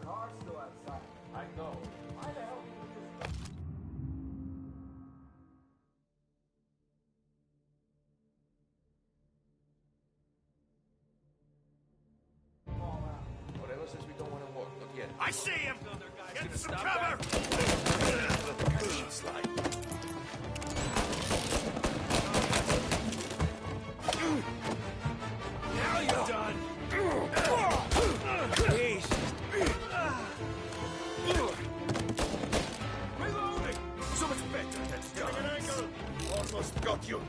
Car's still outside. I know. Why the hell did you just... Whatever says we don't want to walk. Look here. I see him! Get some cover! Now you're done! Please. Reloading! So much better, that's done. An angle! Almost got you.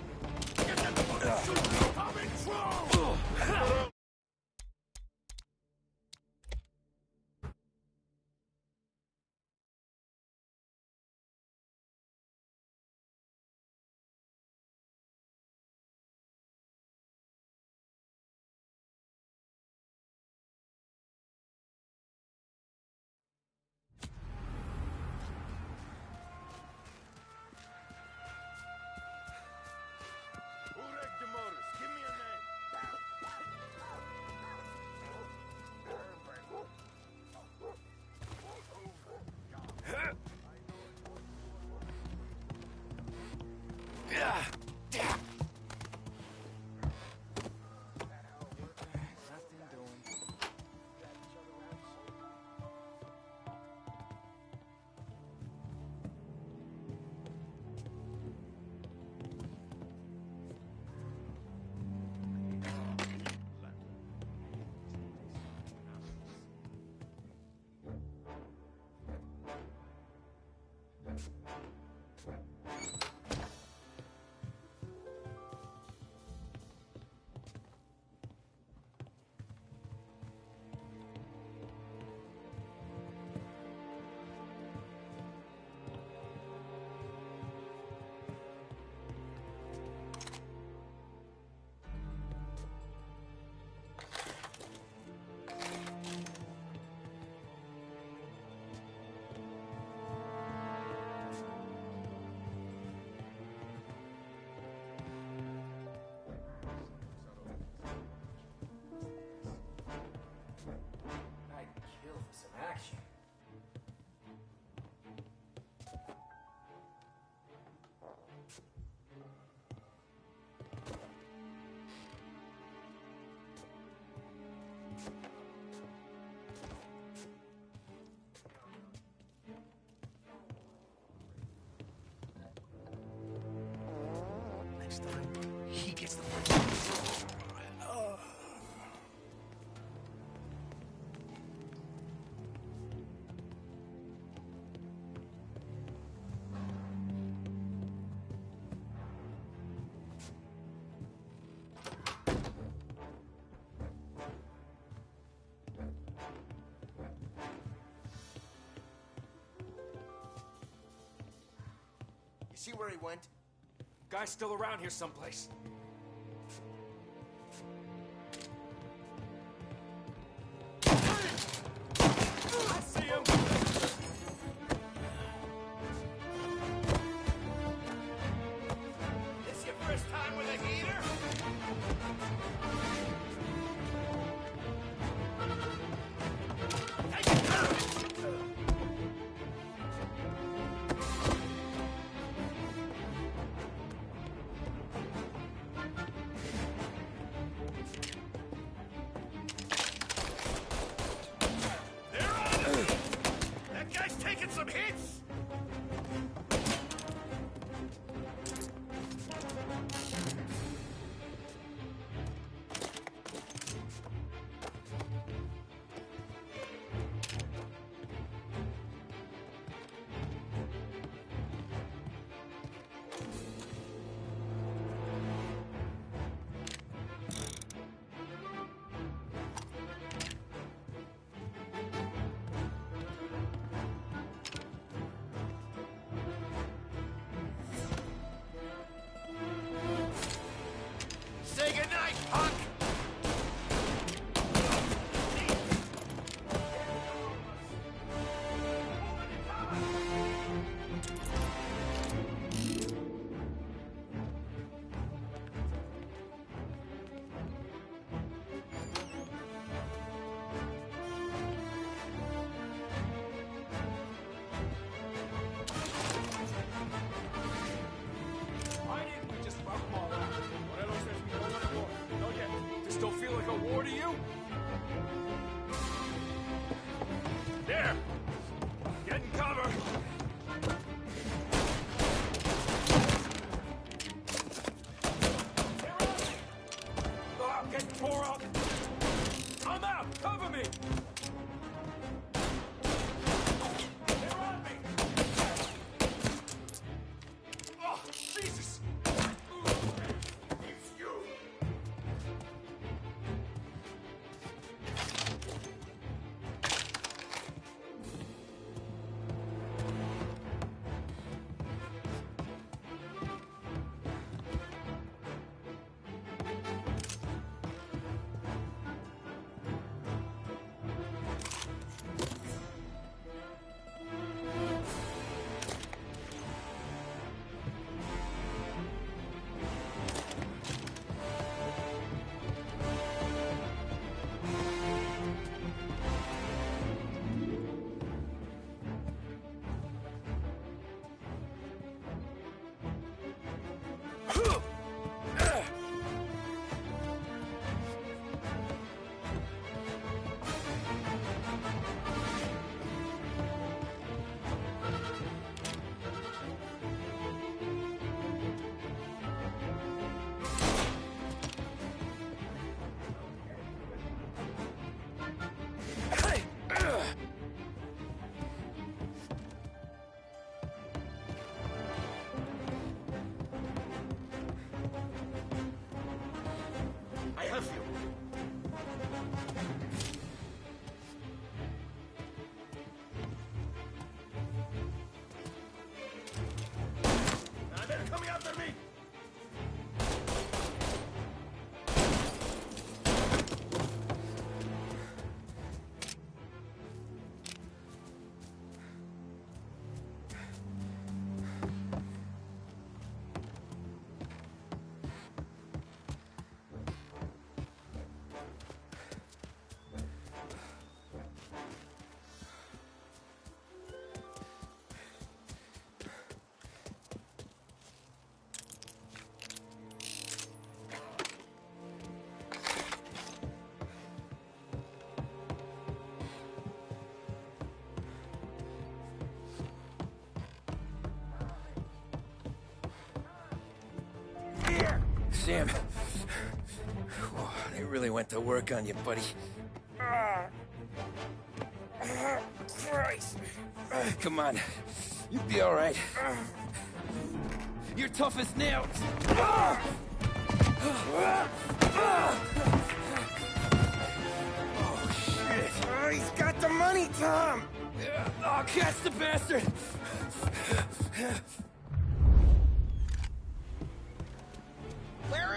Get that fucking shoot! I'm in trouble! Next time, he gets the... see where he went? Guy's still around here someplace. I see him! This your first time with a heater? That guy's taking some hits! Say goodnight, punk! Why didn't we just fuck them all out? Morello says we don't want a war. No yet. This don't feel like a war to you? There! Get in cover! Oh, I'm getting tore up! I'm out! Cover me! They're on me! Oh, Jesus! It's you! I have you. Now they're coming after me. Sam. Whoa, they really went to work on you, buddy. Christ. Come on. You'll be all right. You're tough as nails. Oh, shit. Oh, he's got the money, Tom. Oh, catch the bastard.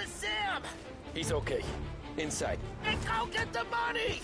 Where's Sam? He's okay. Inside. Then go get the money!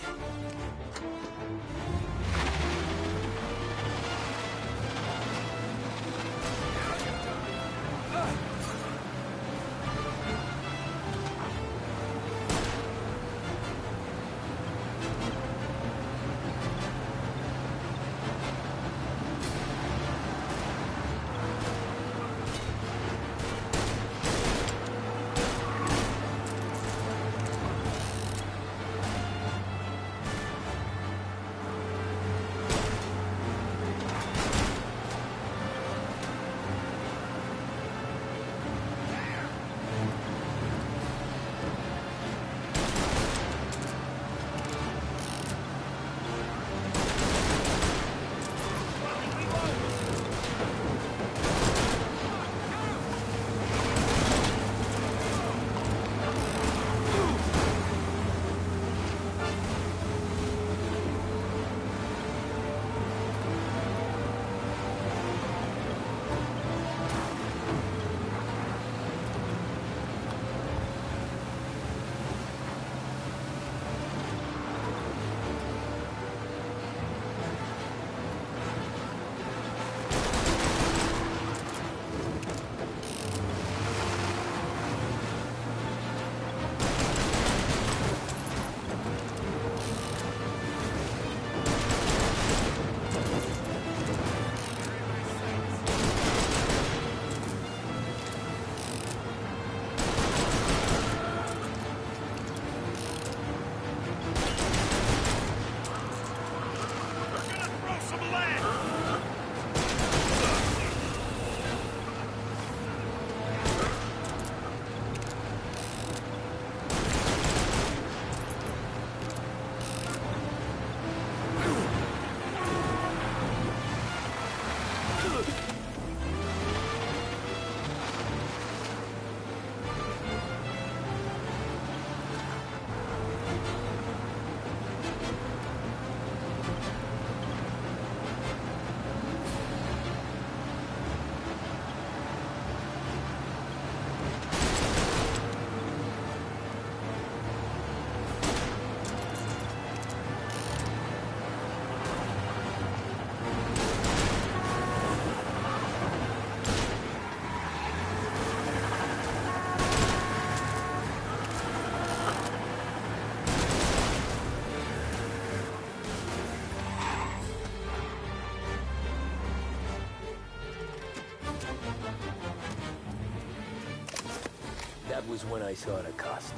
That was when I saw the cost.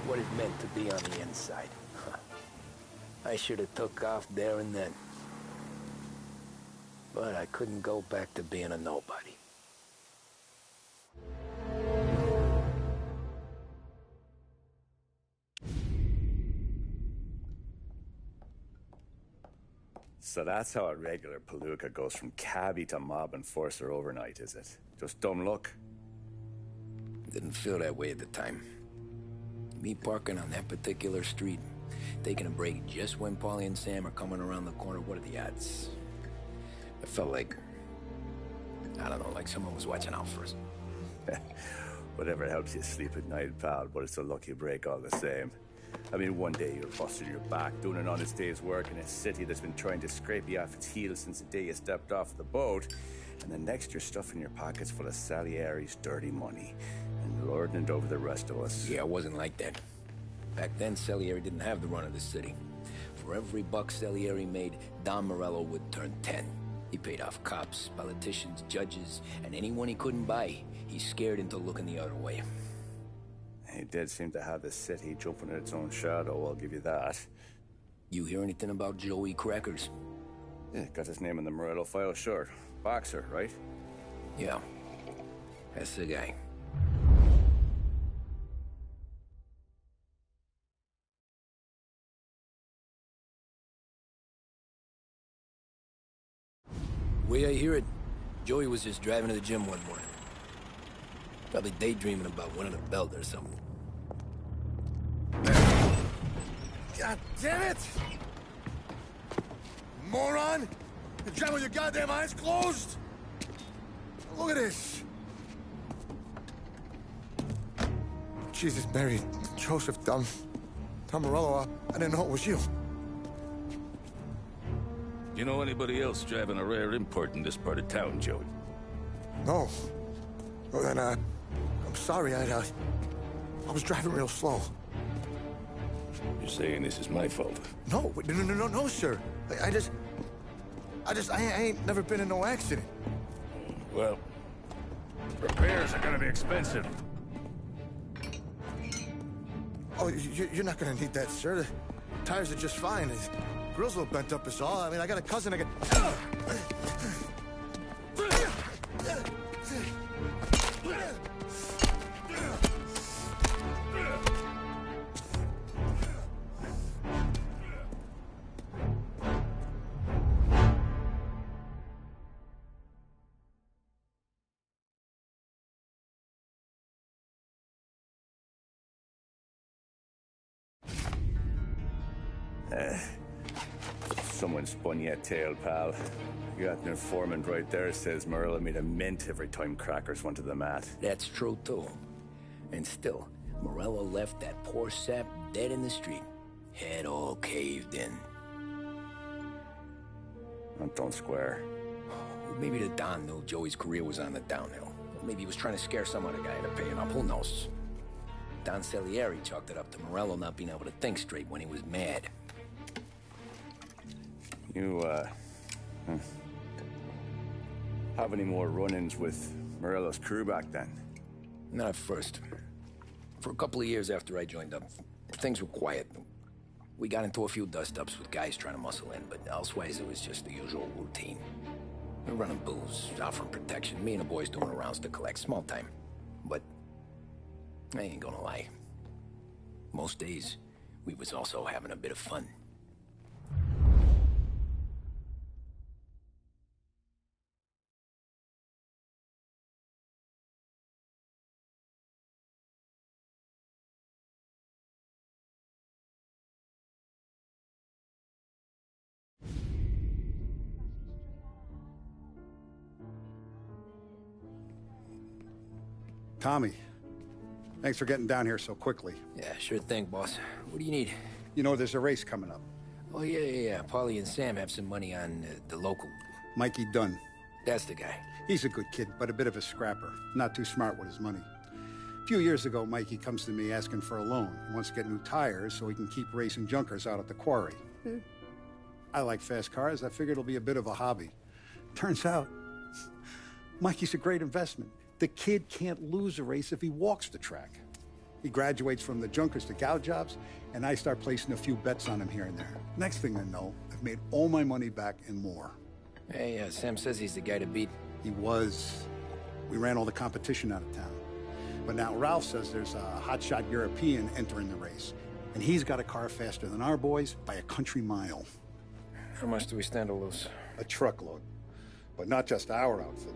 What it meant to be on the inside. I should have took off there and then. But I couldn't go back to being a nobody. So that's how a regular palooka goes from cabbie to mob enforcer overnight, is it? Just dumb luck? Didn't feel that way at the time. Me parking on that particular street, taking a break just when Paulie and Sam are coming around the corner, what are the odds? I felt like, I don't know, like someone was watching out for us. Whatever helps you sleep at night, pal, but it's a lucky break all the same. I mean, one day you're busting your back, doing an honest day's work in a city that's been trying to scrape you off its heels since the day you stepped off the boat, and the next you're stuffing your pockets full of Salieri's dirty money and lording it over the rest of us. Yeah, it wasn't like that. Back then, Salieri didn't have the run of the city. For every buck Salieri made, Don Morello would turn 10. He paid off cops, politicians, judges, and anyone he couldn't buy, he scared into looking the other way. He did seem to have the city jumping at its own shadow, I'll give you that. You hear anything about Joey Crackers? Yeah, got his name in the Morello file, sure. Boxer, right? Yeah, that's the guy. Way I hear it, Joey was just driving to the gym one morning. Probably daydreaming about winning a belt or something. God damn it! Moron! You driving with your goddamn eyes closed? Look at this. Jesus, Mary, Joseph, Tom Morello, I didn't know it was you. You know anybody else driving a rare import in this part of town, Joey? No. Well, then, I'm sorry, I was driving real slow. You're saying this is my fault? No, no, sir. I ain't never been in no accident. Well, repairs are gonna be expensive. Oh, you're not gonna need that, sir. The tires are just fine. The grill's a little bent up is all. I mean, I got a cousin I can... Someone spun you a tail, pal. You got an informant right there says Morello made a mint every time crackers went to the mat. That's true, too. And still, Morello left that poor sap dead in the street. Head all caved in. That don't square. Maybe the Don knew Joey's career was on the downhill. Or maybe he was trying to scare some other guy into paying up. Who knows? Don Salieri chalked it up to Morello not being able to think straight when he was mad. You, have any more run-ins with Morello's crew back then? Not at first. For a couple of years after I joined up, things were quiet. We got into a few dust-ups with guys trying to muscle in, but elsewise it was just the usual routine. We're running booze, offering protection, me and the boys doing rounds to collect, small time. But I ain't gonna lie. Most days, we was also having a bit of fun. Tommy, thanks for getting down here so quickly. Yeah, sure thing, boss. What do you need? You know, there's a race coming up. Oh, yeah. Paulie and Sam have some money on the local. Mikey Dunn. That's the guy. He's a good kid, but a bit of a scrapper. Not too smart with his money. A few years ago, Mikey comes to me asking for a loan. He wants to get new tires so he can keep racing junkers out at the quarry. I like fast cars. I figured it'll be a bit of a hobby. Turns out, Mikey's a great investment. The kid can't lose a race if he walks the track. He graduates from the junkers to gal jobs, and I start placing a few bets on him here and there. Next thing I know, I've made all my money back and more. Hey, Sam says he's the guy to beat. He was. We ran all the competition out of town. But now Ralph says there's a hotshot European entering the race, and he's got a car faster than our boys by a country mile. How much do we stand to lose? A truckload. But not just our outfit.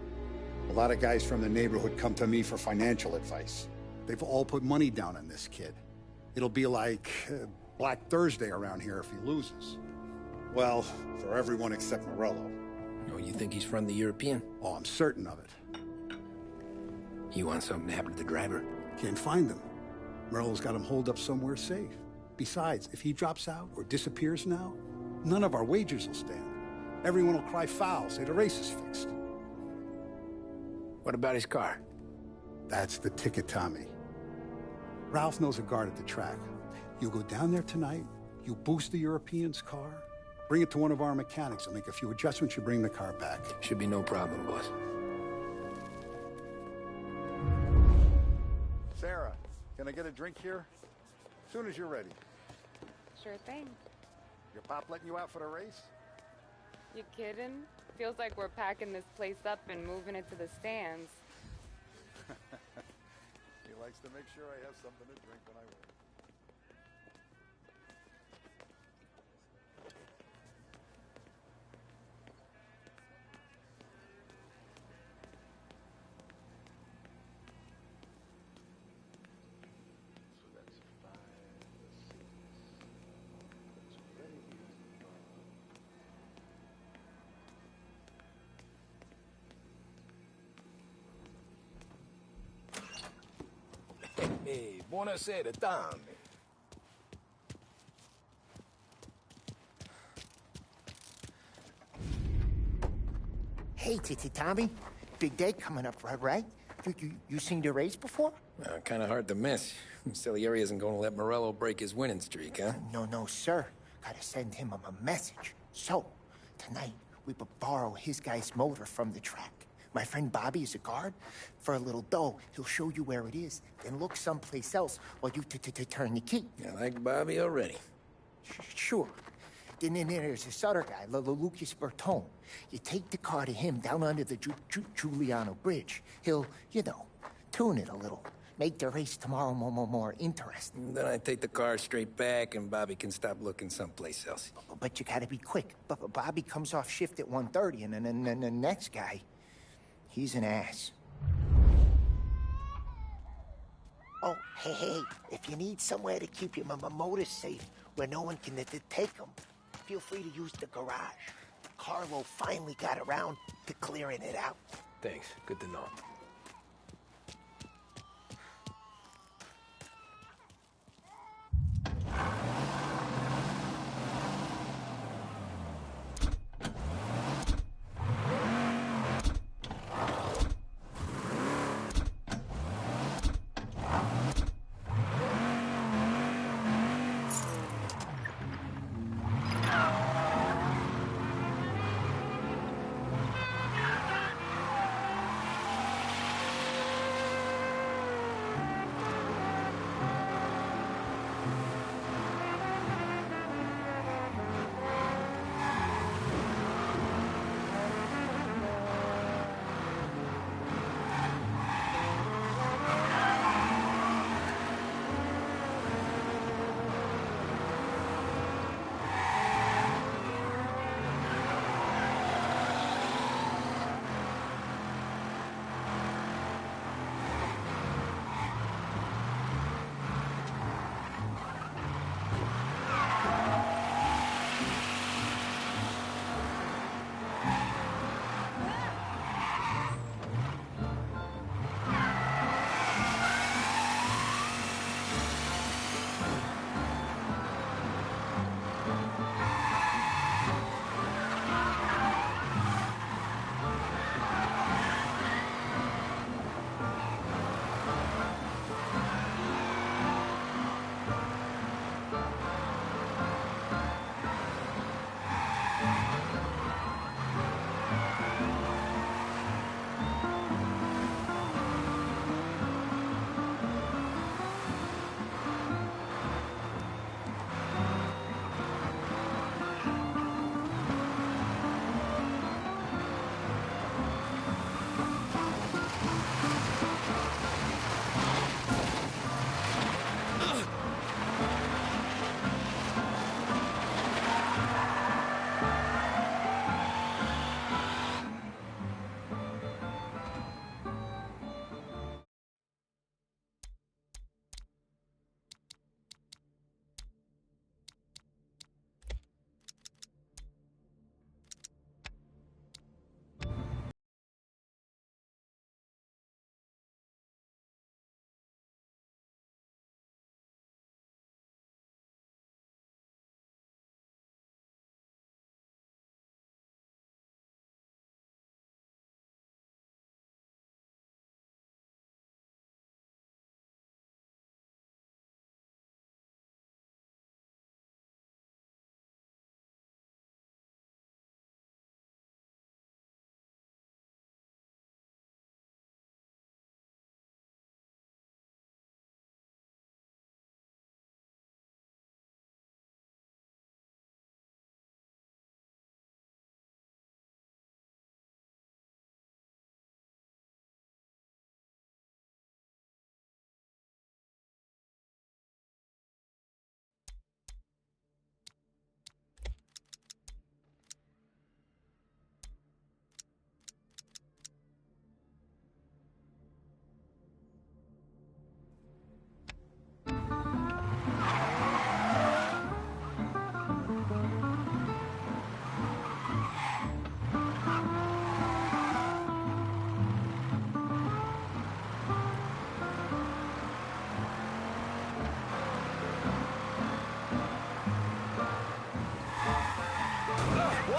A lot of guys from the neighborhood come to me for financial advice. They've all put money down on this kid. It'll be like Black Thursday around here if he loses. Well, for everyone except Morello. Oh, you think he's from the European? Oh, I'm certain of it. You want something to happen to the driver? Can't find him. Morello's got him holed up somewhere safe. Besides, if he drops out or disappears now, none of our wagers will stand. Everyone will cry foul, say the race is fixed. What about his car? That's the ticket, Tommy. Ralph knows a guard at the track. You go down there tonight, you boost the European's car, bring it to one of our mechanics, and make a few adjustments, you bring the car back. Should be no problem, boss. Sarah, can I get a drink here? As soon as you're ready. Sure thing. Your pop letting you out for the race? You kidding? Feels like we're packing this place up and moving it to the stands. He likes to make sure I have something to drink when I win. Hey, Buonasera, Tommy. Hey, Tommy. Big day coming up, right? You seen the race before? Kind of hard to miss. Salieri isn't going to let Morello break his winning streak, huh? No, sir. Gotta send him a message. So, tonight, we borrow his guy's motor from the track. My friend Bobby is a guard. For a little dough, he'll show you where it is, then look someplace else while you turn the key. I like Bobby already. Sure. Then there's this other guy, Lucas Bertone. You take the car to him down under the Giuliano Bridge. He'll, tune it a little. Make the race tomorrow more interesting. Then I take the car straight back and Bobby can stop looking someplace else. But you gotta be quick. Bobby comes off shift at 1:30, and then the next guy, he's an ass. Oh, hey, if you need somewhere to keep your motor safe where no one can take them, feel free to use the garage. Carlo finally got around to clearing it out. Thanks. Good to know.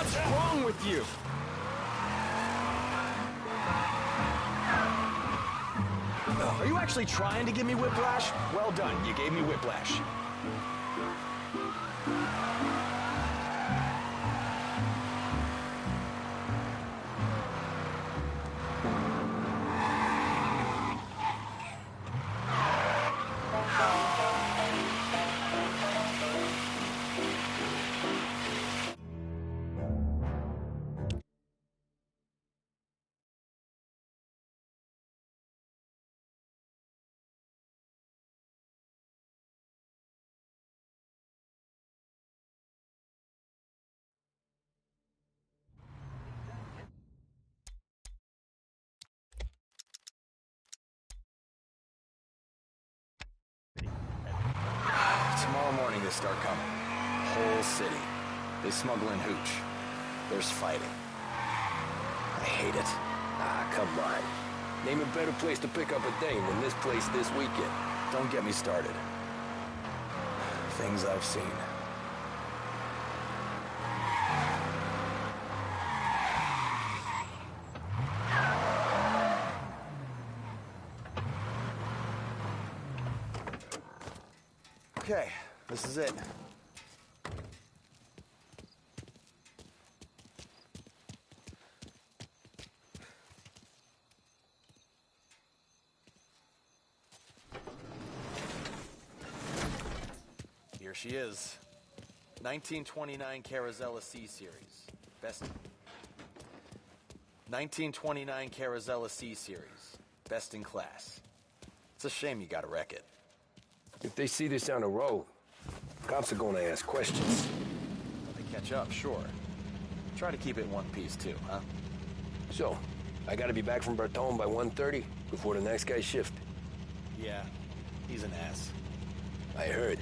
What's wrong with you? Are you actually trying to give me whiplash? Well done, you gave me whiplash. Tomorrow morning they start coming. Whole city. They smuggle in hooch. There's fighting. I hate it. Ah, come on. Name a better place to pick up a dame than this place this weekend. Don't get me started. Things I've seen. Okay, this is it. Here she is. 1929 Carazella C Series. Best... 1929 Carazella C Series. Best in class. It's a shame you gotta wreck it. If they see this on the road, cops are gonna ask questions. When they catch up, sure. Try to keep it in one piece, too, huh? So, I gotta be back from Bertone by 1:30 before the next guy's shift. Yeah, he's an ass. I heard.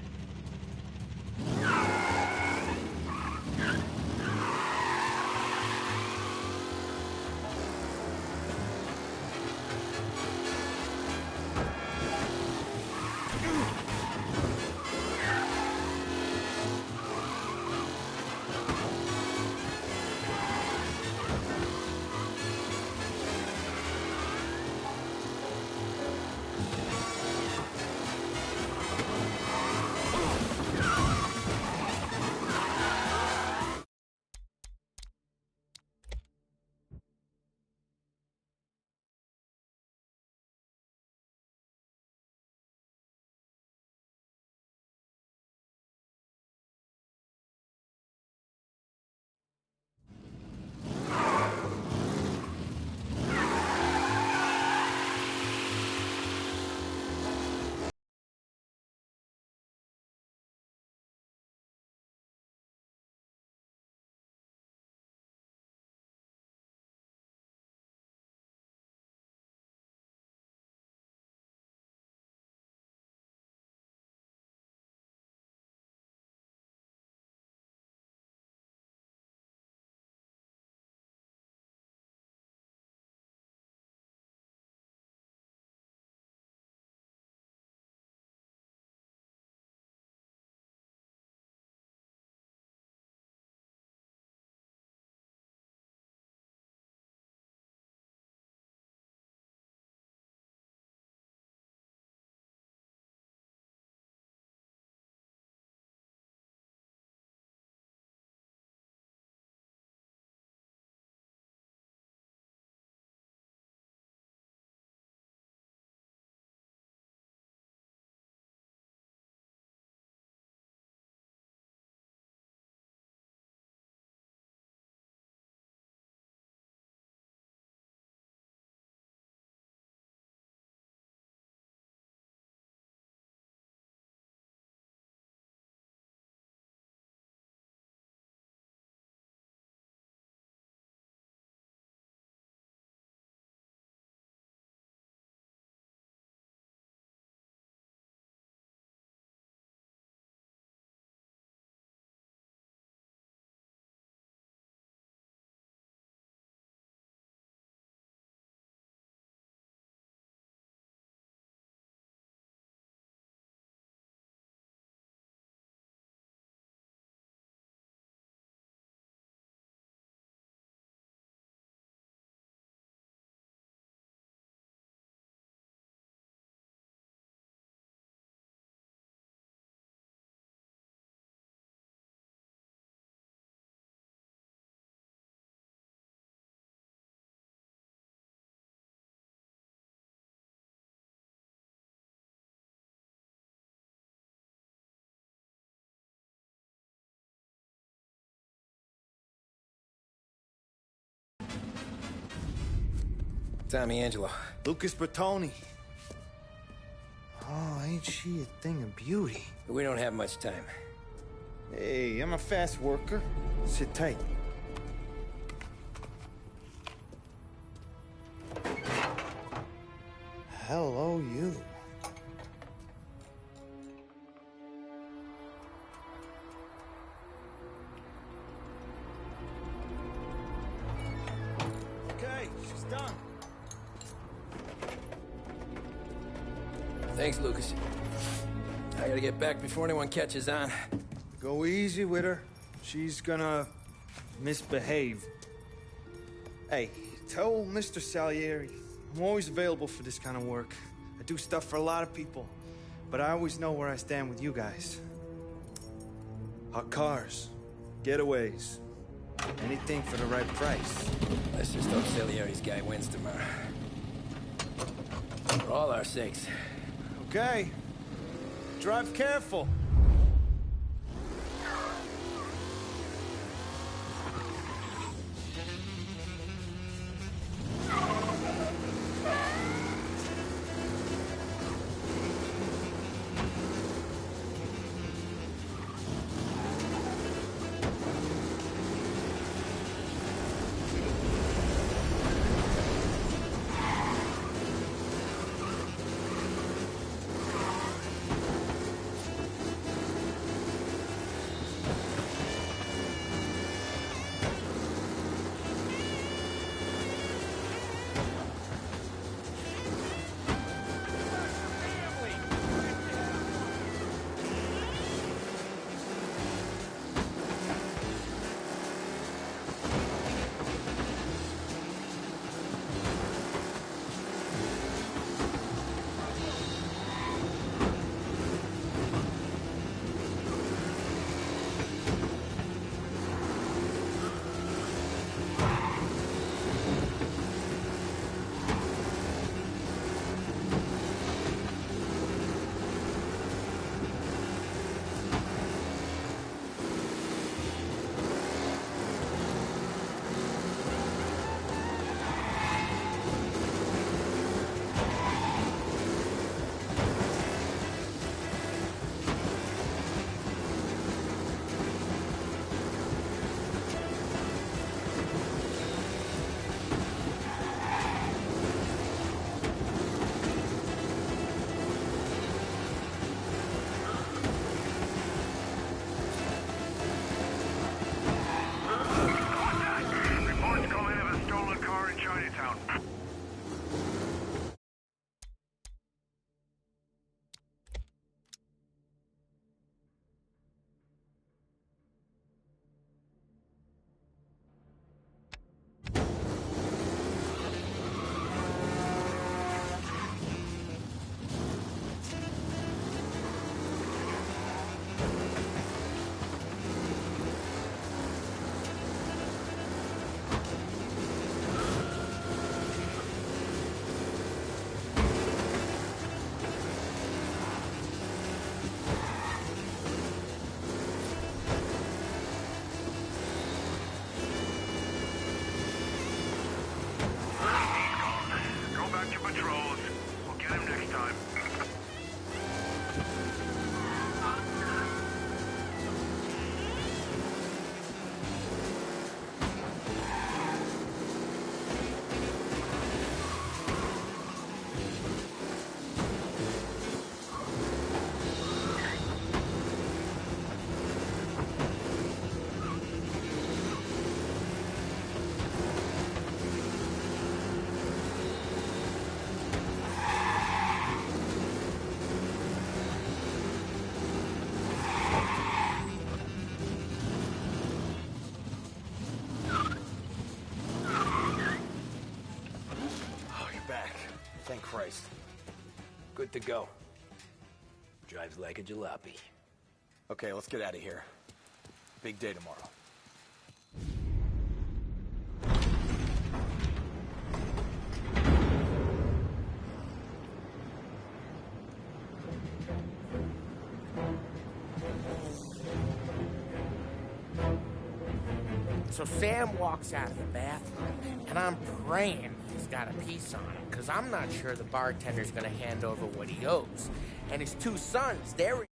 Tommy Angelo. Lucas Bertoni. Oh, ain't she a thing of beauty? We don't have much time. Hey, I'm a fast worker. Sit tight. Hello, you. Okay, she's done. Thanks, Lucas. I gotta get back before anyone catches on. Go easy with her. She's gonna misbehave. Hey, tell Mr. Salieri I'm always available for this kind of work. I do stuff for a lot of people, but I always know where I stand with you guys. Hot cars, getaways, anything for the right price. Let's just hope Salieri's guy wins tomorrow. For all our sakes. Okay. Drive careful. Thank Christ. Good to go. Drives like a jalopy. Okay, let's get out of here. Big day tomorrow. So Sam walks out of the bathroom, and I'm praying his got a piece on him, because I'm not sure the bartender's gonna hand over what he owes. And his two sons, they're...